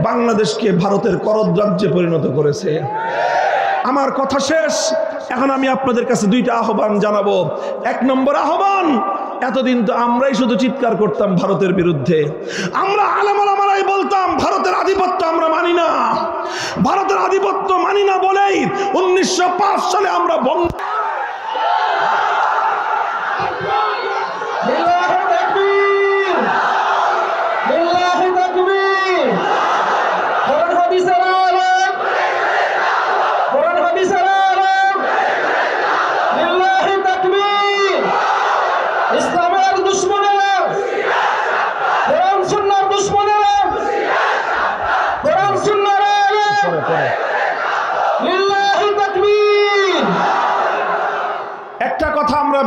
বাংলাদেশকে ভারতের করদ রাজ্যে পরিণত করেছে। আমার কথা শেষ। এখন আমি আপনাদের কাছে 2টা আহ্বান জানাবো। 1 নম্বর আহ্বান, এতদিন তো আমরাই শুধু চিৎকার করতাম ভারতের বিরুদ্ধে, আমরা আলেমারাই বলতাম ভারতের আধিপত্য আমরা মানি না, ভারতের আধিপত্য মানি না বলেই 1905 সালে আমরা বন্ধ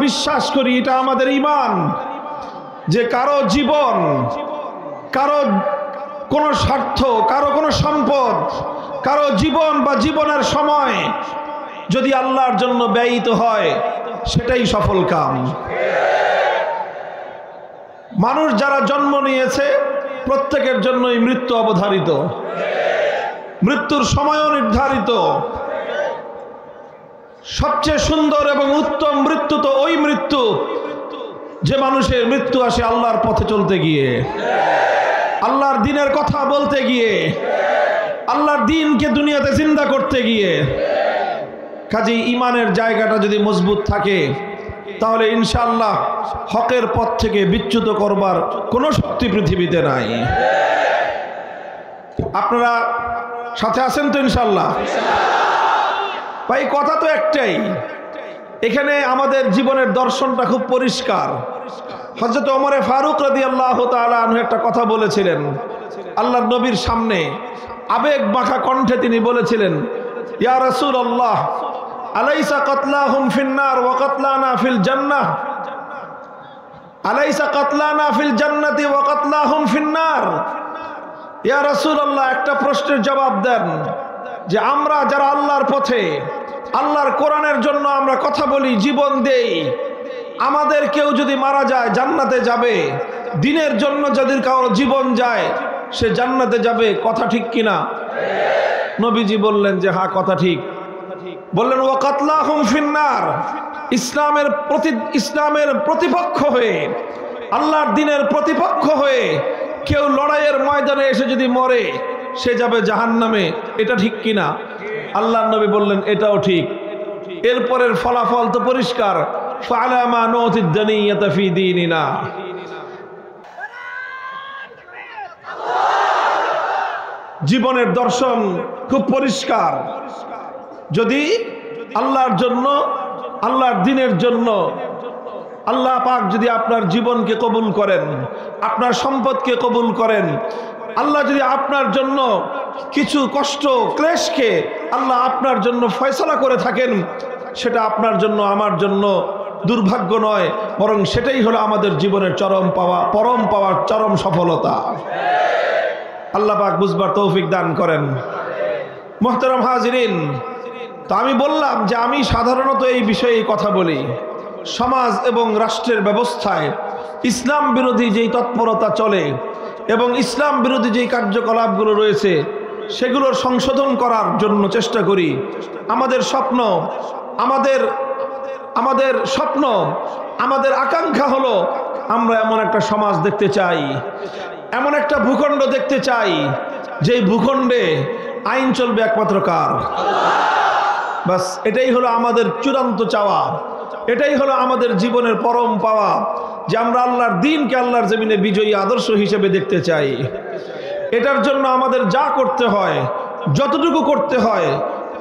বিশ্বাস করি, এটা আমাদের ঈমান, যে কারো জীবন, কারো কোনো স্বার্থ, কারো কোনো সম্পদ, কারো জীবন বা জীবনের সময় যদি আল্লাহর জন্য ব্যয়িত হয় সেটাই সফল কাম। মানুষ যারা জন্ম নিয়েছে প্রত্যেকের জন্যই মৃত্যু অবধারিত, মৃত্যুর সময়ও নির্ধারিত। সবচেয়ে সুন্দর এবং উত্তম মৃত্যু তো ওই মৃত্যু যে মানুষের মৃত্যু আসে আল্লাহর পথে চলতে গিয়ে, আল্লাহর দ্বীনের কথা বলতে গিয়ে, আল্লাহর দ্বীনকে দুনিয়াতে জিন্দা করতে গিয়ে। কাজেই ঈমানের জায়গাটা যদি মজবুত থাকে তাহলে ইনশাআল্লাহ হকের পথ থেকে বিচ্যুত করবার কোনো শক্তি পৃথিবীতে নাই। আপনারা সাথে আছেন তো ইনশাআল্লাহ? ভাই কথা তো একটাই, এখানে আমাদের জীবনের দর্শনটা খুব পরিষ্কার। হযরত ওমর ফারুক রাদিয়াল্লাহু তাআলা আনহু একটা কথা বলেছিলেন আল্লাহর নবীর সামনে, আবেগ মাখা কণ্ঠে তিনি বলেছিলেন, ইয়া রাসূলুল্লাহ আলাইসা কাতলাহুম ফিন্নার ওয়া কাতলানা ফিল জান্নাহ, আলাইসা কাতলানা ফিল জান্নাতি ওয়া কাতলাহুম ফিন্নার। ইয়া রাসূলুল্লাহ, একটা প্রশ্নের জবাব দেন যে আমরা যারা আল্লাহর পথে, আল্লাহর কোরআনের জন্য আমরা কথা বলি, জীবন দেই, আমাদের কেউ যদি মারা যায় জান্নাতে যাবে, দ্বীনের জন্য যদি কারো জীবন যায় সে জান্নাতে যাবে, কথা ঠিক কিনা? নবীজি বললেন যে হ্যাঁ কথা ঠিক। বললেন ওয়া কাতলাহুম ফিন্নার, ইসলামের প্রতিপক্ষ হয়ে, আল্লাহর দ্বীনের প্রতিপক্ষ হয়ে কেউ লড়াইয়ের ময়দানে এসে যদি মরে সে যাবে জাহান্নামে, এটা ঠিক কিনা? আল্লাহর নবী বললেন এটাও ঠিক। এরপরের ফলাফল তো পরিষ্কার, ফালামা নুতিদ দানিয়াতা ফি দীনিনা। জীবনের দর্শন খুব পরিষ্কার। যদি আল্লাহর জন্য, আল্লাহর দ্বীনের জন্য আল্লাহ পাক যদি আপনার জীবনকে কবুল করেন, আপনার সম্পদকে কবুল করেন, আল্লাহ যদি আপনার জন্য কিছু কষ্ট ক্লেশকে আল্লাহ আপনার জন্য ফয়সালা করে থাকেন, সেটা আপনার জন্য আমার জন্য দুর্ভাগ্য নয়, বরং সেটাই হলো আমাদের জীবনের চরম পাওয়া, পরম পাওয়ার চরম সফলতা। আল্লাহ পাক বুঝবার তৌফিক দান করেন। মুহতারাম হাজিরিন, তো আমি বললাম যে আমি সাধারণত এই বিষয়ে কথা বলি, সমাজ এবং রাষ্ট্রের ব্যবস্থায় ইসলাম বিরোধী যেই তৎপরতা চলে এবং ইসলাম বিরোধী যেই কার্যকলাপগুলো রয়েছে সেগুলোর সংশোধন করার জন্য চেষ্টা করি। আমাদের স্বপ্ন, আমাদের আকাঙ্ক্ষা হলো আমরা এমন একটা সমাজ দেখতে চাই, এমন একটা ভূখণ্ড দেখতে চাই যেই ভূখণ্ডে আইন চলবে একমাত্র কার? বাস এটাই হলো আমাদের চূড়ান্ত চাওয়া, এটাই হলো আমাদের জীবনের পরম পাওয়া, যে আমরা আল্লাহর দ্বীনকে আল্লাহর জমিনে বিজয়ী আদর্শ হিসেবে দেখতে চাই। এটার জন্য আমাদের যা করতে হয়, যতটুকু করতে হয়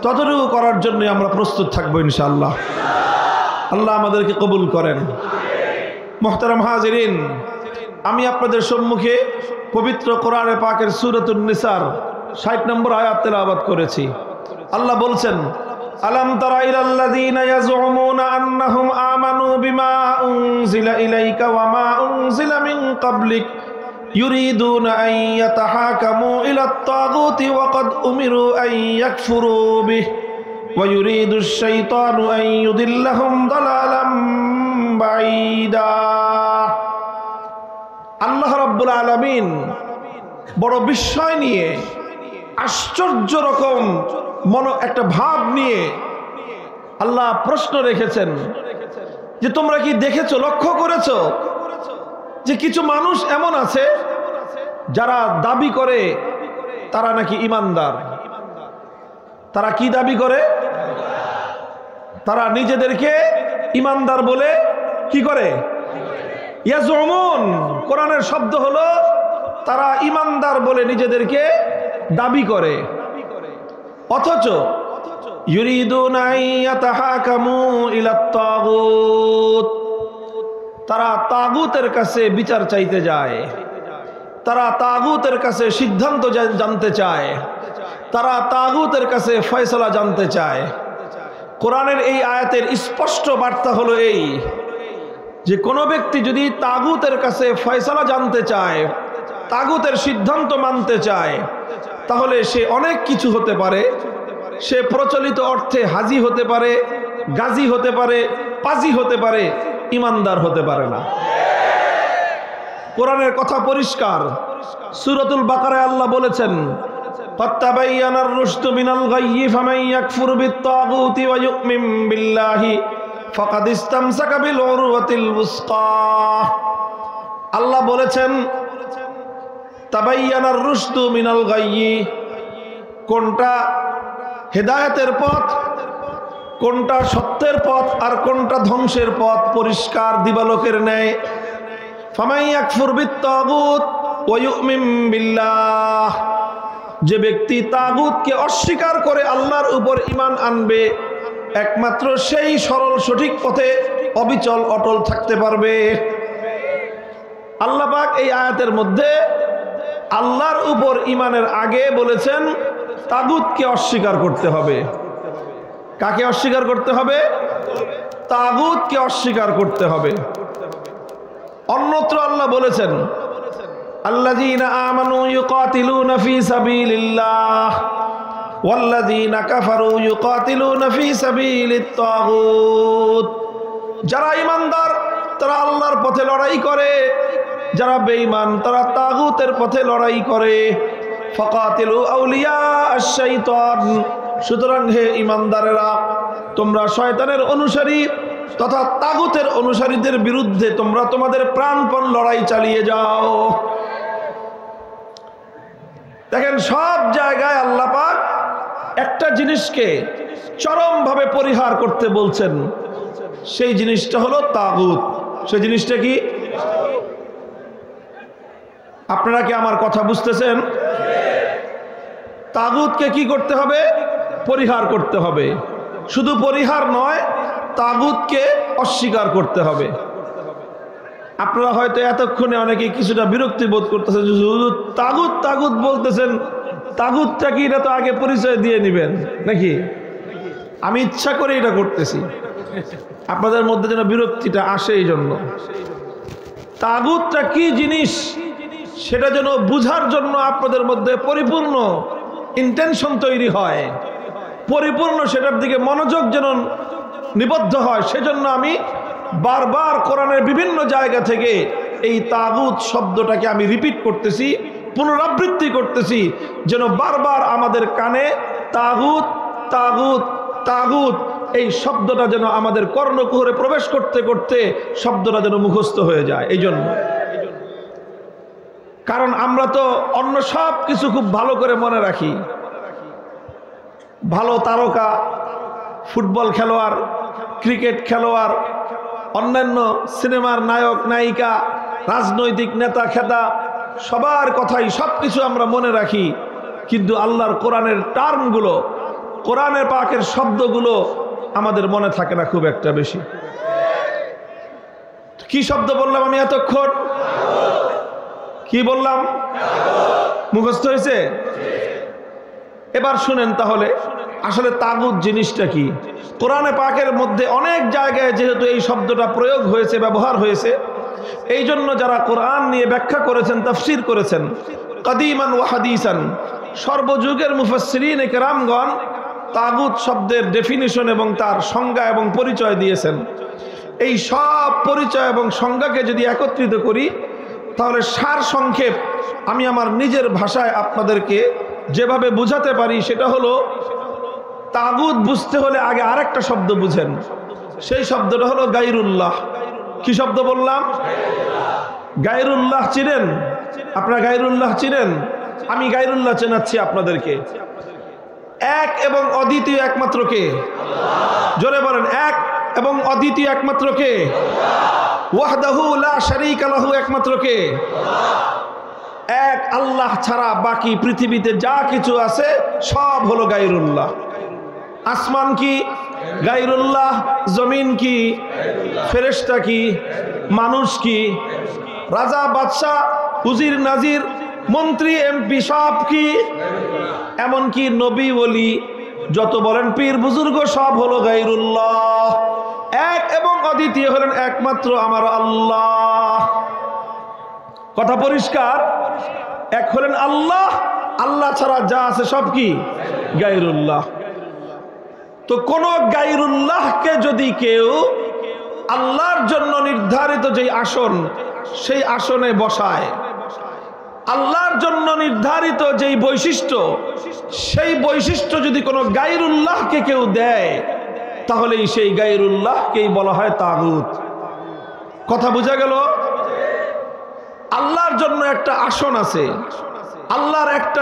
ততটুকু করার জন্য আমরা প্রস্তুত থাকবো ইনশাআল্লাহ। আল্লাহ আমাদেরকে কবুল করেন। মুহতারাম হাজিরিন, আমি আপনাদের সম্মুখে পবিত্র কোরআনে পাকের সূরাতুন নিসার 60 নম্বর আয়াত তেলাওয়াত করেছি। আল্লাহ বলছেন, আলাম তারা ইলাল্লাযীনা ইয়াজউমুনা আন্নাহুম আমানু বিমা উনজিলা ইলাইকা ওয়া মা উনজিলা মিন ক্বাবলিক ইউরিদুনা আন ইয়াতাহাকামু ইলাত তাগুতি ওয়া ক্বাদ উমিরু আন ইয়াকফুরু বিহি ওয়া ইউরিদুশ শাইতানু আন ইউদিল্লাহুম দালালাম বাঈদা। আল্লাহ রাব্বুল আলামিন বড় বিস্ময় নিয়ে, আশ্চর্য রকম একটা ভাব নিয়ে আল্লাহ প্রশ্ন রেখেছেন যে তোমরা কি দেখেছো, লক্ষ্য করেছো যে কিছু মানুষ এমন আছে যারা দাবি করে তারা নাকি ঈমানদার। তারা কি দাবি করে? তারা নিজেদেরকে ঈমানদার বলে কি করে? ইয়াজুমুন, কোরআনের শব্দ হলো তারা ঈমানদার বলে নিজেদেরকে দাবি করে, অথচ ইউরিদুনা আন ইয়াতাহাকামু ইলাত তাগুত, তারা তাগুতের কাছে বিচার চাইতে যায়, তারা তাগুতের কাছে সিদ্ধান্ত জানতে চায়, তারা তাগুতের কাছে ফয়সালা জানতে চায়। কোরআনের এই আয়াতের স্পষ্ট বার্তা হলো এই যে কোনো ব্যক্তি যদি তাগুতের কাছে ফয়সালা জানতে চায়, তাগুতের সিদ্ধান্ত মানতে চায়, তাহলে সে অনেক কিছু হতে পারে। সে প্রচলিত অর্থে হাজি হতে পারে, গাজী হতে পারে, পাজি হতে পারে, ঈমানদার হতে পারে না। কোরআনের কথা পরিষ্কার। সূরাতুল বাকারায় আল্লাহ বলেছেন, قد تبين الرشد من الغي فمن يكفر بالطاغوت ويؤمن بالله فقد استمسك بالعروة الوثقى। আল্লাহ বলেছেন তাবায়্যানার রুশদু মিনাল গায়্যি, কোনটা হেদায়েতের পথ, কোনটা সত্যের পথ, আর কোনটা ধ্বংসের পথ পরিষ্কার দিবালোকের ন্যায়। ফামান ইয়াকফুর বিত-তাগুত ওয়া ইউমিন বিল্লাহ, যে ব্যক্তি তাগুতকে অস্বীকার করে আল্লাহর উপর ঈমান আনবে, একমাত্র সেই সরল সঠিক পথে অবিচল অটল থাকতে পারবে। আল্লাহ পাক এই আয়াতের মধ্যে আল্লাহর উপর ঈমানের আগে বলেছেন তাগুতকে অস্বীকার করতে হবে। কাকে অস্বীকার করতে হবে? তাগুতকে অস্বীকার করতে হবে। অন্যত্র আল্লাহ বলেছেন, আল্লাযীনা আমানু ইউকাতিলুনা ফী সাবিলিল্লাহ ওয়াল্লাযীনা কাফারু ইউকাতিলুনা ফী সাবিলিত তাগুত। যারা ঈমানদার তারা আল্লাহর পথে লড়াই করে, যারা বেঈমান তারা তাগুতের পথে লড়াই করে। ফাকাতিলু আউলিয়া আশ-শাইতান, সুতরাং হে ঈমানদারেরা, তোমরা শয়তানের অনুসারী তথা তাগুতের অনুসারীদের বিরুদ্ধে তোমরা তোমাদের প্রাণপণ লড়াই চালিয়ে যাও। দেখেন, সব জায়গায় আল্লাহ পাক একটা জিনিসকে চরমভাবে পরিহার করতে বলছেন, সেই জিনিসটা হলো তাগুত। সেই জিনিসটা কি? আপনারা কি আমার কথা বুঝতেছেন? তাগুতকে কি করতে হবে? পরিহার করতে হবে। শুধু পরিহার নয়, তাগুতকে অস্বীকার করতে হবে। আপনারা হয়তো এতক্ষণে অনেকে কিছুটা বিরক্তি বোধ করতেছেন, তাগুত তাগুত বলতেছেন, তাগুতটা কি এটা তো আগে পরিচয় দিয়ে নেবেন নাকি? আমি ইচ্ছা করে এটা করতেছি, আপনাদের মধ্যে যেন বিরক্তিটা আসে। এই জন্য তাগুতটা কি জিনিস সেটা যেন বুঝার জন্য আপনাদের মধ্যে পরিপূর্ণ ইন্টেনশন তৈরি হয়, পরিপূর্ণ সেটার দিকে মনোযোগ যেন নিবদ্ধ হয়, সেজন্য আমি বারবার কোরআনের বিভিন্ন জায়গা থেকে এই তাগুত শব্দটাকে আমি রিপিট করতেছি, পুনরাবৃত্তি করতেছি, যেন বারবার আমাদের কানে তাগুত তাগুত তাগুত এই শব্দটা যেন আমাদের কর্ণকুহরে প্রবেশ করতে করতে শব্দটা যেন মুখস্থ হয়ে যায়। এই জন্য, কারণ আমরা তো অন্য সব কিছু খুব ভালো করে মনে রাখি। ভালো তারকা, ফুটবল খেলোয়াড়, ক্রিকেট খেলোয়াড়, অন্যান্য সিনেমার নায়ক নায়িকা, রাজনৈতিক নেতা খেতা, সবার কথাই সবকিছু আমরা মনে রাখি, কিন্তু আল্লাহর কোরআনের টার্মগুলো, কোরআনের পাকের শব্দগুলো আমাদের মনে থাকে না খুব একটা বেশি। কি শব্দ বললাম আমি এতক্ষণ? কি বললাম? মুখস্থ হয়েছে? এবার শুনেন তাহলে আসলে তাগুত জিনিসটা কি। কোরআনে পাকের মধ্যে অনেক জায়গায় যেহেতু এই শব্দটা প্রয়োগ হয়েছে, ব্যবহার হয়েছে, এই জন্য যারা কোরআন নিয়ে ব্যাখ্যা করেছেন, তাফসীর করেছেন, কাদিমান ওয়া হাদিসান, সর্বযুগের মুফাসসিরিন কেরামগণ তাগুত শব্দের ডেফিনিশন এবং তার সংজ্ঞা এবং পরিচয় দিয়েছেন। এই সব পরিচয় এবং সংজ্ঞাকে যদি একত্রিত করি তাহলে সার সংক্ষেপ আমি আমার নিজের ভাষায় আপনাদেরকে যেভাবে বুঝাতে পারি সেটা হলো, তাগুত বুঝতে হলে আগে আরেকটা শব্দ বুঝেন, সেই শব্দটা হলো গায়রুল্লাহ। কি শব্দ বললাম? গায়রুল্লাহ চিনেন? আপনারা গায়রুল্লাহ চিনেন? আমি গায়রুল্লাহ চেনাচ্ছি আপনাদেরকে। এক এবং অদ্বিতীয় একমাত্র কে? জোরে বলেন, এক এবং অদ্বিতীয় একমাত্র কে? ওয়াহদাহু লা শারীকা লাহু একমাত্র কে? এক আল্লাহ ছাড়া বাকি পৃথিবীতে যা কিছু আছে সব হলো গায়রুল্লাহ। আসমান কি? গায়রুল্লাহ। জমিন কি? ফেরেশতা কি? মানুষ কি? রাজা বাদশাহ, উজির নাজির, মন্ত্রী এমপি সব কি? এমনকি নবী ওলি যত বলেন পীর বুজুর্গ সব হলো গায়রুল্লাহ। এক এবং অদ্বিতীয় হলেন একমাত্র আমার আল্লাহ। কথা পরিষ্কার? এক হলেন আল্লাহ, আল্লাহ ছাড়া যা আছে সব কি? গায়রুল্লাহ। তো কোন গায়রুল্লাহকে যদি কেউ আল্লাহর জন্য নির্ধারিত যেই আসন সেই আসনে বসায়, আল্লাহর জন্য নির্ধারিত যেই বৈশিষ্ট্য সেই বৈশিষ্ট্য যদি কোনো গায়রুল্লাহকে কেউ দেয় তাহলে সেই গায়রুল্লাহকেই বলা হয় তাগুত। কথা বোঝা গেল? আল্লাহর জন্য একটা আসন আছে, আল্লাহর একটা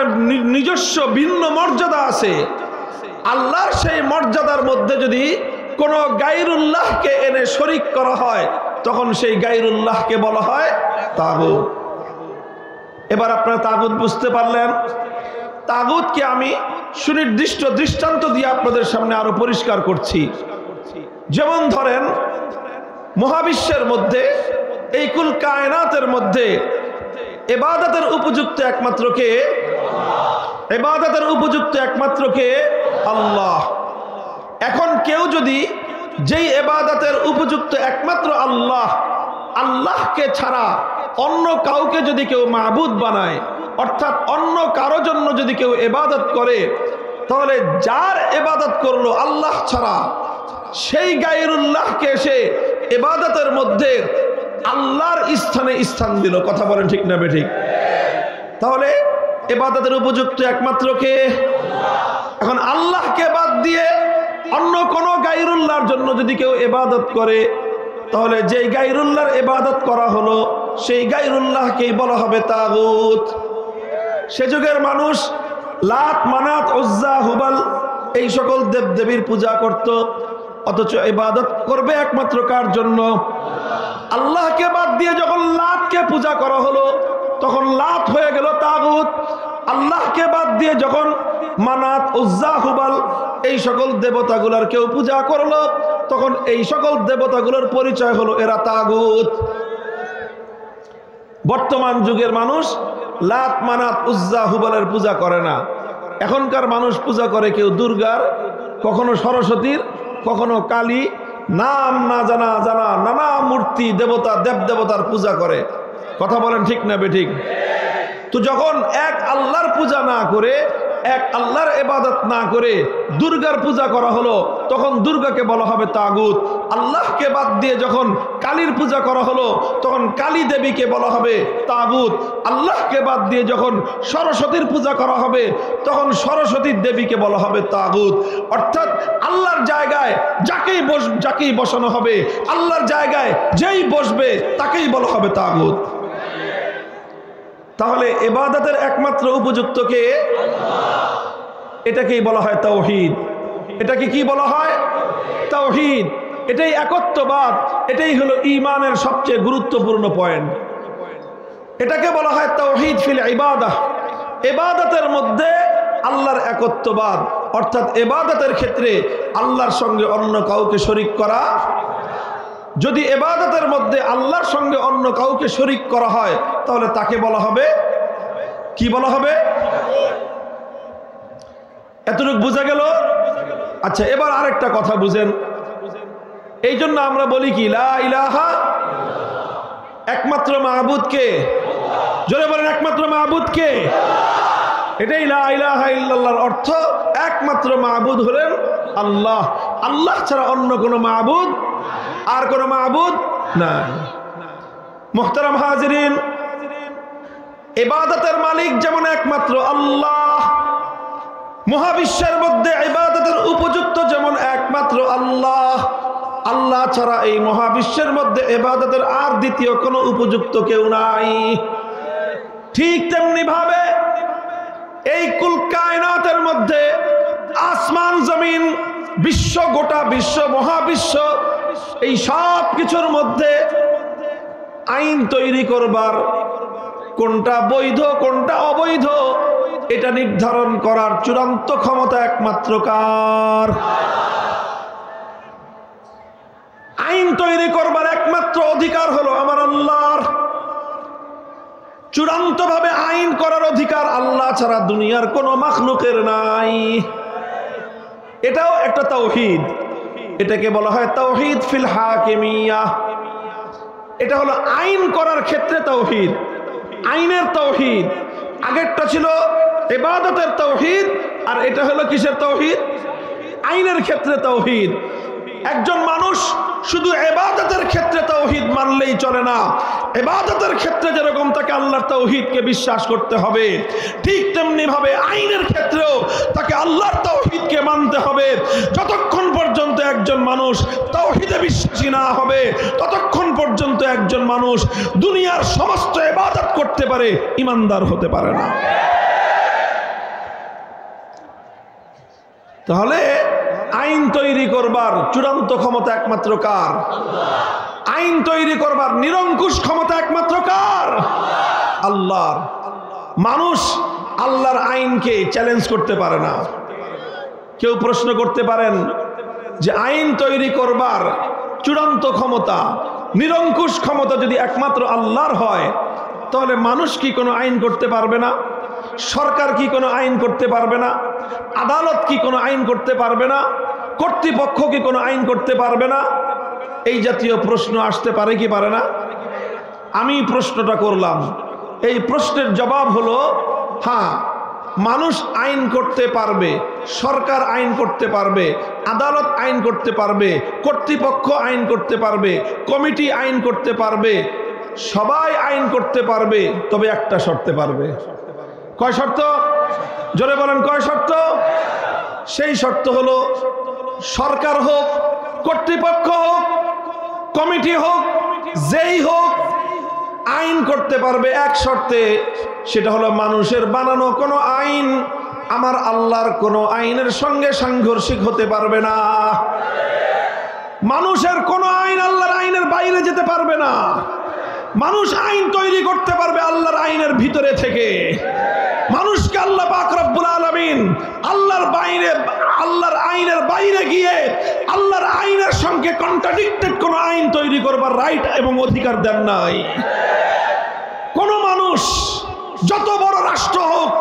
নিজস্ব ভিন্ন মর্যাদা আছে। আল্লাহর সেই মর্যাদার মধ্যে যদি কোনো গায়রুল্লাহকে এনে শরীক করা হয় তখন সেই গায়রুল্লাহকে বলা হয় তাগুত। এবার আপনারা তাগুত বুঝতে পারলেন। তাগুতকে আমি সুনির্দিষ্ট দৃষ্টান্ত দিয়ে আপনাদের সামনে আরো পরিষ্কার করছি। যেমন ধরেন, মহাবিশ্বের মধ্যে, এই কুল কায়নাতের মধ্যে ইবাদতের উপযুক্ত একমাত্র কে? ইবাদতের উপযুক্ত একমাত্র কে? আল্লাহ। এখন কেউ যদি যেই ইবাদতের উপযুক্ত একমাত্র আল্লাহ, আল্লাহকে ছাড়া অন্য কাউকে যদি কেউ মাবুদ বানায়, অর্থাৎ অন্য কারো জন্য যদি কেউ ইবাদত করে, তাহলে যার ইবাদত করলো আল্লাহ ছাড়া সেই গায়রুল্লাহকে এসে ইবাদতের মধ্যে আল্লাহর স্থানে স্থান দিল। কথা বলেন ঠিক না বেঠিক? তাহলে ইবাদতের উপযুক্ত একমাত্র কে? এখন আল্লাহকে বাদ দিয়ে অন্য কোন গায়রুল্লাহর জন্য যদি কেউ ইবাদত করে তাহলে যেই গায়রুল্লাহর ইবাদত করা হলো সেই গায়রুল্লাহকেই বলা হবে তাগুত। সে যুগের মানুষ লাত, মানাত, উজ্জা, হুবাল এই সকল দেবদেবীর পূজা করত, অথচ ইবাদত করবে একমাত্র কার জন্য? আল্লাহকে বাদ দিয়ে যখন লাতকে পূজা করা হলো তখন লাত হয়ে গেল তাগুত। আল্লাহকে বাদ দিয়ে যখন মানাত, উজ্জা, হুবাল এই সকল দেবতাগুলোর কেউ পূজা করলো তখন এই সকল দেবতাগুলোর পরিচয় হলো এরা তাগুত। বর্তমান যুগের মানুষ লাত, মানাত, উজ্জা, হুবালের পূজা করে না। এখনকার মানুষ পূজা করে কেউ দুর্গার, কখনো সরস্বতীর, কখনো কালী, নাম না জানা জানা নানা মূর্তি, দেবতা, দেবদেবতার পূজা করে। কথা বলেন ঠিক না বেঠিক? তো যখন এক আল্লাহর পূজা না করে, এক আল্লাহর ইবাদত না করে দুর্গার পূজা করা হলো তখন দুর্গাকে বলা হবে তাগুত। আল্লাহকে বাদ দিয়ে যখন কালীর পূজা করা হলো তখন কালী দেবীকে বলা হবে তাগুত। আল্লাহকে বাদ দিয়ে যখন সরস্বতীর পূজা করা হবে তখন সরস্বতী দেবীকে বলা হবে তাগুত। অর্থাৎ আল্লাহর জায়গায় যাকেই বসানো হবে, আল্লাহর জায়গায় যেই বসবে তাকেই বলা হবে তাগুত। তাহলে ইবাদতের একমাত্র উপযুক্ত কে? এটাকেই বলা হয় তাওহীদ। এটাকে কি বলা হয়? তাওহীদ। এটাই একত্ববাদ, এটাই হলো ঈমানের সবচেয়ে গুরুত্বপূর্ণ পয়েন্ট। এটাকে বলা হয় তাওহীদ ফিল ইবাদাহ। ইবাদতের মধ্যে আল্লাহর একত্ববাদ, অর্থাৎ ইবাদতের ক্ষেত্রে আল্লাহর সঙ্গে অন্য কাউকে শরীক করা। যদি ইবাদতের মধ্যে আল্লাহর সঙ্গে অন্য কাউকে শরীক করা হয় তাহলে তাকে বলা হবে কি বলা হবে? এতটুকু বোঝা গেল? আচ্ছা, এবার আরেকটা কথা বুঝেন। এই জন্য আমরা বলি কি লা ইলাহা, একমাত্র মাবুদ কে? জোরে বলেন, একমাত্র মাবুদ কে? এটাই লা ইলাহা ইল্লাল্লাহর অর্থ। একমাত্র মাবুদ হলেন আল্লাহ। আল্লাহ ছাড়া অন্য কোনো মাবুদ আর কোনো মাবুদ নাই। মুহতারাম হাজিরিন, ইবাদতের মালিক যেমন একমাত্র আল্লাহ, মহাবিশ্বের মধ্যে ইবাদতের উপযুক্ত যেমন একমাত্র আল্লাহ, আল্লাহ ছাড়া এই মহাবিশ্বের মধ্যে ইবাদতের আর দ্বিতীয় কোনো উপযুক্ত কেউ নাই। ঠিক তেমনি ভাবে এই কুল কায়নাতের মধ্যে আসমান জমিন, বিশ্ব, গোটা বিশ্ব, মহাবিশ্ব, এই সব কিছুর মধ্যে আইন তৈরি করবার, কোনটা বৈধ কোনটা অবৈধ এটা নির্ধারণ করার চূড়ান্ত ক্ষমতা একমাত্র কার? আইন তৈরি করবার একমাত্র অধিকার হলো আমার আল্লাহর। চূড়ান্ত ভাবে আইন করার অধিকার আল্লাহ ছাড়া দুনিয়ার কোনো মাখলুকের নাই। এটাও একটা তাওহীদ। এটাকে বলা হয় তাওহীদ ফিল হাকিমিয়া। এটা হলো আইন করার ক্ষেত্রে তাওহীদ, আইনের তাওহীদ। আগেরটা ছিল ইবাদতের তাওহীদ, আর এটা হলো কিসের তাওহীদ? আইনের ক্ষেত্রে তাওহীদ। একজন মানুষ শুধু ইবাদতের ক্ষেত্রে তাওহীদ মানলেই চলে না। ইবাদতের ক্ষেত্রে যেরকম তাকে আল্লাহর তাওহীদকে বিশ্বাস করতে হবে, ঠিক তেমনি ভাবে আইনের ক্ষেত্রেও তাকে আল্লাহর তাওহীদকে মানতে হবে। যতক্ষণ পর্যন্ত একজন মানুষ তাওহীদে বিশ্বাসী না হবে ততক্ষণ পর্যন্ত একজন মানুষ দুনিয়ার সমস্ত ইবাদত করতে পারে, ঈমানদার হতে পারে না। তাহলে আইন তৈরি করবার চূড়ান্ত ক্ষমতা একমাত্র কার? আইন তৈরি করবার নিরঙ্কুশ ক্ষমতা একমাত্র কার? আল্লাহর। মানুষ আল্লাহর আইনকে চ্যালেঞ্জ করতে পারে না। কেউ প্রশ্ন করতে পারেন যে আইন তৈরি করবার চূড়ান্ত ক্ষমতা, নিরঙ্কুশ ক্ষমতা যদি একমাত্র আল্লাহর হয় তাহলে মানুষ কি কোনো আইন করতে পারবে না? সরকার কি কোনো আইন করতে পারবে না? আদালত কি কোনো আইন করতে পারবে না? কর্তৃপক্ষ কি কোনো আইন করতে পারবে না? এই জাতীয় প্রশ্ন আসতে পারে কি পারে না? আমি প্রশ্নটা করলাম, এই প্রশ্নের জবাব হলো হ্যাঁ, মানুষ আইন করতে পারবে, সরকার আইন করতে পারবে, আদালত আইন করতে পারবে, কর্তৃপক্ষ আইন করতে পারবে, কমিটি আইন করতে পারবে, সবাই আইন করতে পারবে, তবে একটা শর্তে পারবে। কয় শর্ত? জোরে বলেন, কয় শর্ত? সেই শর্ত হলো সরকার হোক, কর্তৃপক্ষ হোক, কমিটি হোক, যেই হোক, আইন করতে পারবে এক শর্তে, সেটা হলো মানুষের বানানো কোনো আইন আমার আল্লাহর কোনো আইনের সঙ্গে সাংঘর্ষিক হতে পারবে না। মানুষের কোনো আইন আল্লাহর আইনের বাইরে যেতে পারবে না। মানুষ আইন তৈরি করতে পারবে আল্লাহর আইনের ভিতরে থেকে। মানুষকে আল্লাহ পাক রব্বুল আলামিন আল্লাহর আইনের বাইরে গিয়ে আল্লাহর আইনের সঙ্গে কন্ট্রাডিক্টেড কোন আইন তৈরি করবার রাইট এবং অধিকার দেন নাই। কোন মানুষ যত বড় রাষ্ট্র হোক,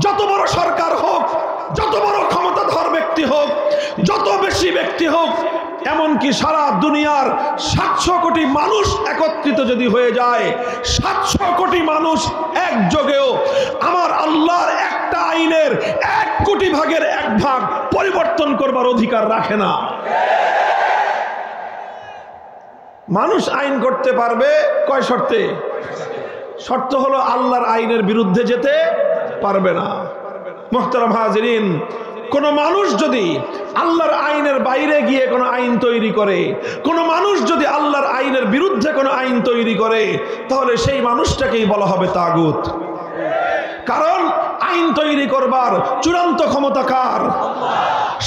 যত বড় সরকার হোক, যত বড় ক্ষমতাধর ব্যক্তি হোক, যত বেশি ব্যক্তি হোক, এমনকি সারা দুনিয়ার 700 কোটি মানুষ একত্রিত যদি হয়ে যায়, 700 কোটি মানুষ একযোগেও আমার আল্লাহর একটা আইনের 1 কোটি ভাগের 1 ভাগ পরিবর্তন করবার অধিকার রাখে না। মানুষ আইন করতে পারবে কয় শর্তে? শর্ত হলো আল্লাহর আইনের বিরুদ্ধে যেতে পারবে না। মুহতারাম হাজিরিন, কোন মানুষ যদি আল্লাহর আইনের বাইরে গিয়ে কোনো আইন তৈরি করে, কোন মানুষ যদি আল্লাহর আইনের বিরুদ্ধে কোনো আইন তৈরি করে, তাহলে সেই মানুষটাকেই বলা হবে তাগুত। কারণ আইন তৈরি করবার চূড়ান্ত ক্ষমতা কার?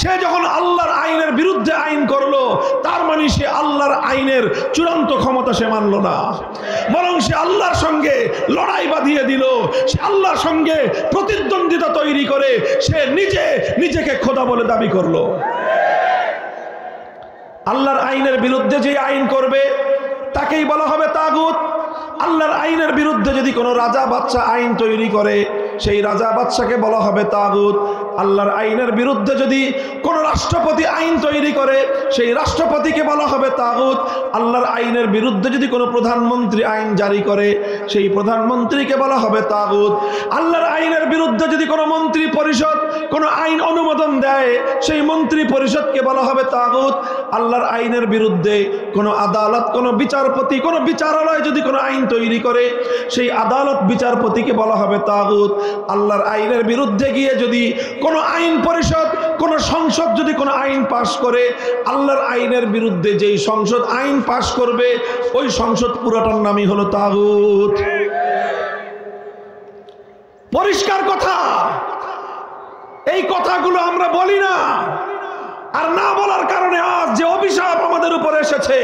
সে যখন আল্লাহর আইনের বিরুদ্ধে আইন করলো, তার মানে সে আল্লাহর আইনের চূড়ান্ত ক্ষমতা সে মানল না, বরং সে আল্লাহর সঙ্গে লড়াই বাঁধিয়ে দিল। সে আল্লাহর সঙ্গে প্রতিদ্বন্দ্বিতা তৈরি করে সে নিজেকে খোদা বলে দাবি করলো। আল্লাহর আইনের বিরুদ্ধে যে আইন করবে তাকেই বলা হবে তাগুত। আল্লাহর আইনের বিরুদ্ধে যদি কোনো রাজা বাদশা আইন তৈরি করে, সেই রাজা বাদশাকে বলা হবে তাগুত। আল্লাহর আইনের বিরুদ্ধে যদি কোনো রাষ্ট্রপতি আইন তৈরি করে, সেই রাষ্ট্রপতিকে বলা হবে তাগুত। আল্লাহর আইনের বিরুদ্ধে যদি কোনো প্রধানমন্ত্রী আইন জারি করে, সেই প্রধানমন্ত্রীকে বলা হবে তাগুত। আল্লাহর আইনের বিরুদ্ধে যদি কোনো মন্ত্রী পরিষদ কোনো আইন অনুমোদন দেয়, সেই মন্ত্রী পরিষদকে বলা হবে তাগুত। আল্লাহর আইনের বিরুদ্ধে কোনো আদালত, কোনো বিচারপতি, কোনো বিচারালয় যদি কোনো আইন তৈরি করে, সেই আদালত বিচারপতিকে বলা হবে তাগুত। আল্লাহর আইনের বিরুদ্ধে গিয়ে যদি কোনো আইন পরিষদ, কোনো সংসদ যদি কোনো আইন পাশ করে, আল্লাহর আইনের বিরুদ্ধে যেই সংসদ আইন পাশ করবে, ওই সংসদ পুরোটার নামই হলো তাগুত। পরিষ্কার কথা। এই কথাগুলো আমরা বলি না, আর না বলার কারণে আজ যে অভিশাপ আমাদের উপর এসেছে,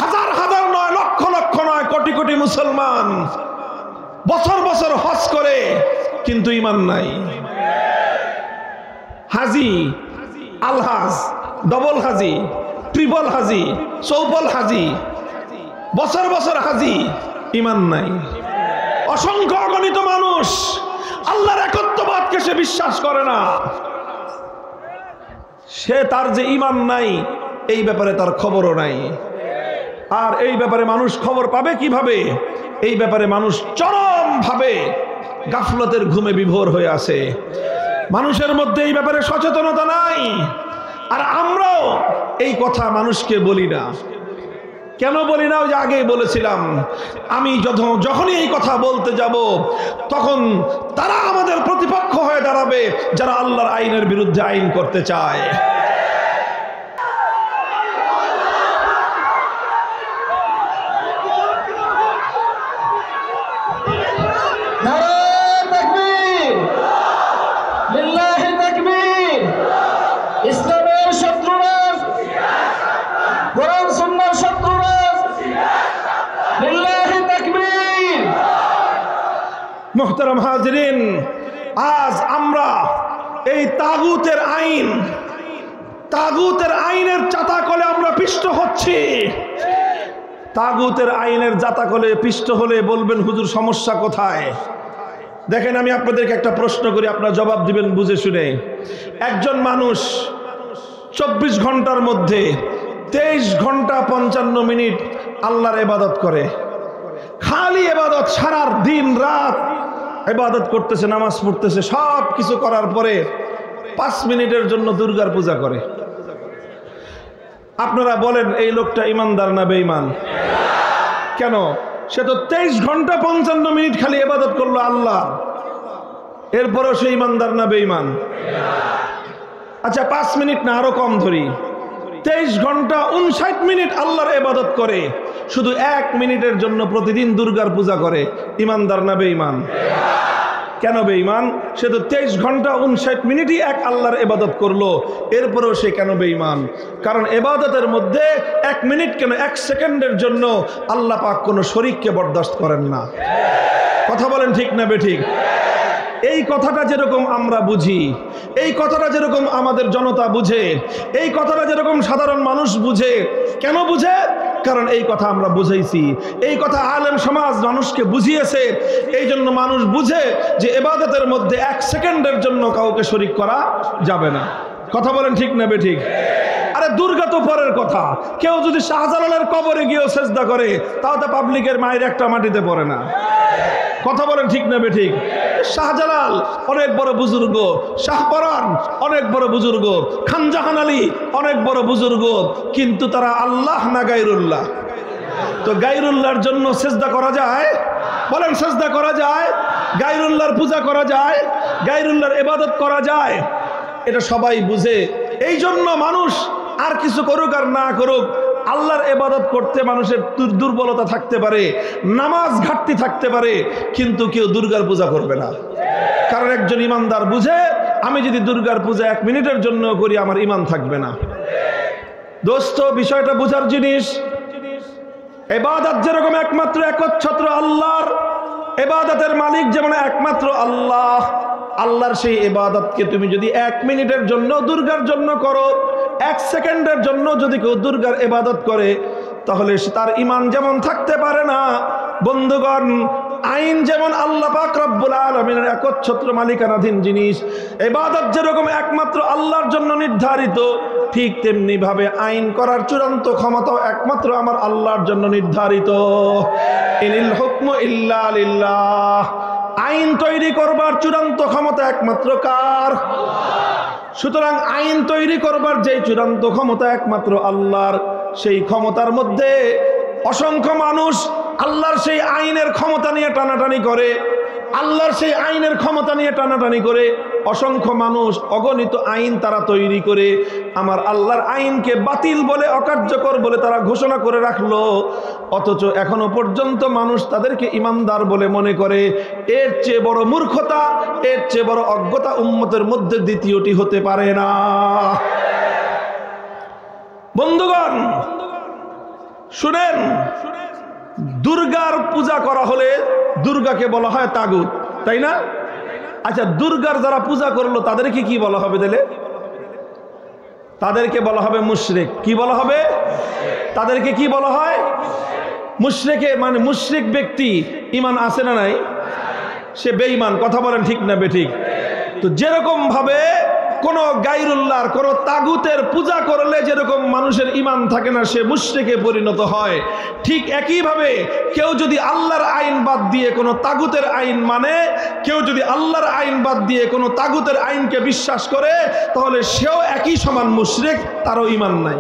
হাজার হাজার নয়, লক্ষ লক্ষ নয়, কোটি কোটি মুসলমান বছর বছর হজ করে কিন্তু ঈমান নাই। হাজি, আলহাজ, ডবল হাজি, ট্রিপল হাজি, চৌপল হাজি, বছর বছর হাজি, ঈমান নাই। অসংখ্য অগণিত মানুষ আল্লাহর একত্ববাদকে সে বিশ্বাস করে না। সে তার যে ঈমান নাই, এই ব্যাপারে তার খবরও নাই। আর এই ব্যাপারে মানুষ খবর পাবে কিভাবে? এই ব্যাপারে মানুষ চরমভাবে গাফলতের ঘুমে বিভোর হয়ে আছে। মানুষের মধ্যে এই ব্যাপারে সচেতনতা নাই। আর আমরাও এই কথা মানুষকে বলি না। কেন বলি না? ওই যে আগেই বলেছিলাম, আমি যখনই এই কথা বলতে যাব, তখন তারা আমাদের প্রতিপক্ষ হয়ে দাঁড়াবে, যারা আল্লাহর আইনের বিরুদ্ধে আইন করতে চায়। ইসলামের শত্রুরা, কোরআন সুন্নাহর শত্রুরা, লিল্লাহি তাকবীর। মুহতারাম হাজিরিন, আজ আমরা এই তাগুতের আইনের চাতাকলে আমরা পিষ্ট হচ্ছি। তাগুতের আইনের জাতাকলে পিষ্ট হলে বলবেন, হুজুর সমস্যা কোথায়? দেখেন, আমি আপনাদেরকে একটা প্রশ্ন করি, আপনারা জবাব দিবেন বুঝে শুনে। একজন মানুষ 24 ঘন্টার মধ্যে 23 ঘন্টা 55 মিনিট আল্লাহর ইবাদত করে, খালি ইবাদত, সারা দিন রাত ইবাদত করতেছে, নামাজ পড়তেছে, সব কিছু করার পরে 5 মিনিটের জন্য দুর্গার পূজা করে। আপনারা বলেন, এই লোকটা ইমানদার না বেঈমান? কেন? সে তো 23 ঘন্টা 55 মিনিট খালি ইবাদত করলো আল্লাহ, এরপরও সে ইমানদার না বেঈমান? আচ্ছা 5 মিনিট না, আরো কম ধরি, 23 ঘন্টা 59 মিনিট আল্লাহর ইবাদত করে, শুধু 1 মিনিটের জন্য প্রতিদিন দুর্গার পূজা করে, ইমানদার না বেঈমান? কেন বেঈমান? সে তো 23 ঘন্টা 59 মিনিটই এক আল্লাহর ইবাদত করলো, এরপরেও সে কেন বেঈমান? কারণ ইবাদতের মধ্যে 1 মিনিট কেন 1 সেকেন্ডের জন্য আল্লাহ পাক কোনো শরীককে বরদাস্ত করেন না। কথা বলেন ঠিক না বেঠিক? এই কথাটা যেরকম আমরা বুঝি, এই কথাটা যেরকম আমাদের জনতা বুঝে, এই কথাটা যেরকম সাধারণ মানুষ বুঝে, কেন বুঝে? কারণ এই কথা আমরা বুঝাইছি, এই কথা আলেম সমাজ মানুষকে বুঝিয়েছে। এই জন্য মানুষ বুঝে যে ইবাদতের মধ্যে 1 সেকেন্ডের জন্য কাউকে শরীক করা যাবে না। কথা বলেন ঠিক না বেঠিক? আরে দুর্গা তো পরের কথা, কেউ যদি শাহজালালের কবরে গিয়েও সেজদা করে, তাও তো পাবলিকের মায়ের একটা মাটিতে পড়ে না। কথা বলেন ঠিক না বেঠিক? শাহজালাল অনেক বড় বুজুর্গ, শাহপরান অনেক বড় বুজুর্গ, খানজাহান আলী অনেক বড় বুজুর্গ, কিন্তু তারা আল্লাহ না গায়রুল্লাহ? তো গায়রুল্লাহর জন্য সেজদা করা যায়? বলেন, সেজদা করা যায়? গায়রুল্লাহর পূজা করা যায়? গায়রুল্লাহর ইবাদত করা যায়? এটা সবাই বুঝে। এই জন্য মানুষ আর কিছু করুক আর না করুক, আল্লাহর ইবাদত করতে মানুষের দুর্বলতা থাকতে পারে, নামাজ ঘাটতি থাকতে পারে, কিন্তু কেউ দুর্গার পূজা করবে না। কারণ একজন ইমানদার বুঝে আমি যদি দুর্গার পূজা 1 মিনিটের জন্য করি আমার ঈমান থাকবে না। দোস্ত, বিষয়টা বোঝার জিনিস। ইবাদত যেরকম একমাত্র একচ্ছত্র আল্লাহর, ইবাদতের মালিক যেমন একমাত্র আল্লাহ, আল্লাহর সেই ইবাদতকে তুমি যদি 1 মিনিটের জন্য দুর্গার জন্য করো, 1 সেকেন্ডের জন্য যদি কেউ দুর্গার ইবাদত করে, তাহলে তার ঈমান যেমন থাকতে পারে না। বন্ধুগণ, আইন যেমন আল্লাহ পাক রব্বুল আলামিনের একচ্ছত্র মালিকানাধীন জিনিস, ইবাদত যেরকম একমাত্র আল্লাহর জন্য নির্ধারিত, ঠিক তেমনি ভাবে আইন করার চূড়ান্ত ক্ষমতাও একমাত্র আমার আল্লাহর জন্য নির্ধারিত। ইনিল হুকমু ইল্লা লিল্লাহ। আইন তৈরি করবার চূড়ান্ত ক্ষমতা একমাত্র কার? সুতরাং আইন তৈরি করবার যে চূড়ান্ত ক্ষমতা একমাত্র আল্লাহর, সেই ক্ষমতার মধ্যে অসংখ্য মানুষ আল্লাহর সেই আইনের ক্ষমতা নিয়ে টানাটানি করে, আল্লাহর সেই আইনের ক্ষমতা নিয়ে টানাটানি করে। অসংখ্য মানুষ অগণিত আইন তারা তৈরি করে আমার আল্লাহর আইনকে বাতিল বলে, অকার্যকর বলে তারা ঘোষণা করে রাখলো, অথচ এখনো পর্যন্ত মানুষ তাদেরকে ইমানদার বলে মনে করে। এর চেয়ে বড় মূর্খতা, এর চেয়ে বড় অজ্ঞতা উম্মতের মধ্যে দ্বিতীয়টি হতে পারে না। বন্ধুগণ শুনেন, দুর্গার পূজা করা হলে দুর্গাকে বলা হয় তাগুত, তাই না? আচ্ছা, দুর্গার যারা পূজা করলো তাদেরকে কি বলা হবে? তাহলে তাদেরকে বলা হবে মুশরিক। কি বলা হবে? তাদেরকে কি বলা হয়? মুশরিকে, মানে মুশরিক ব্যক্তি ঈমান আছে না নাই? সে বেঈমান। কথা বলেন ঠিক না বেঠিক? তো যেরকম ভাবে কোন গায়রুল্লাহর, কোন তাগুতের পূজা করলে যেরকম মানুষের ঈমান থাকে না, সে মুশরিকে পরিণত হয়, ঠিক একইভাবে কেউ যদি আল্লাহর আইন বাদ দিয়ে কোন তাগুতের আইন মানে, কেউ যদি আল্লাহর আইন বাদ দিয়ে কোন তাগুতের আইনকে বিশ্বাস করে, তাহলে সেও একই সমান মুশরিক, তারও ঈমান নাই।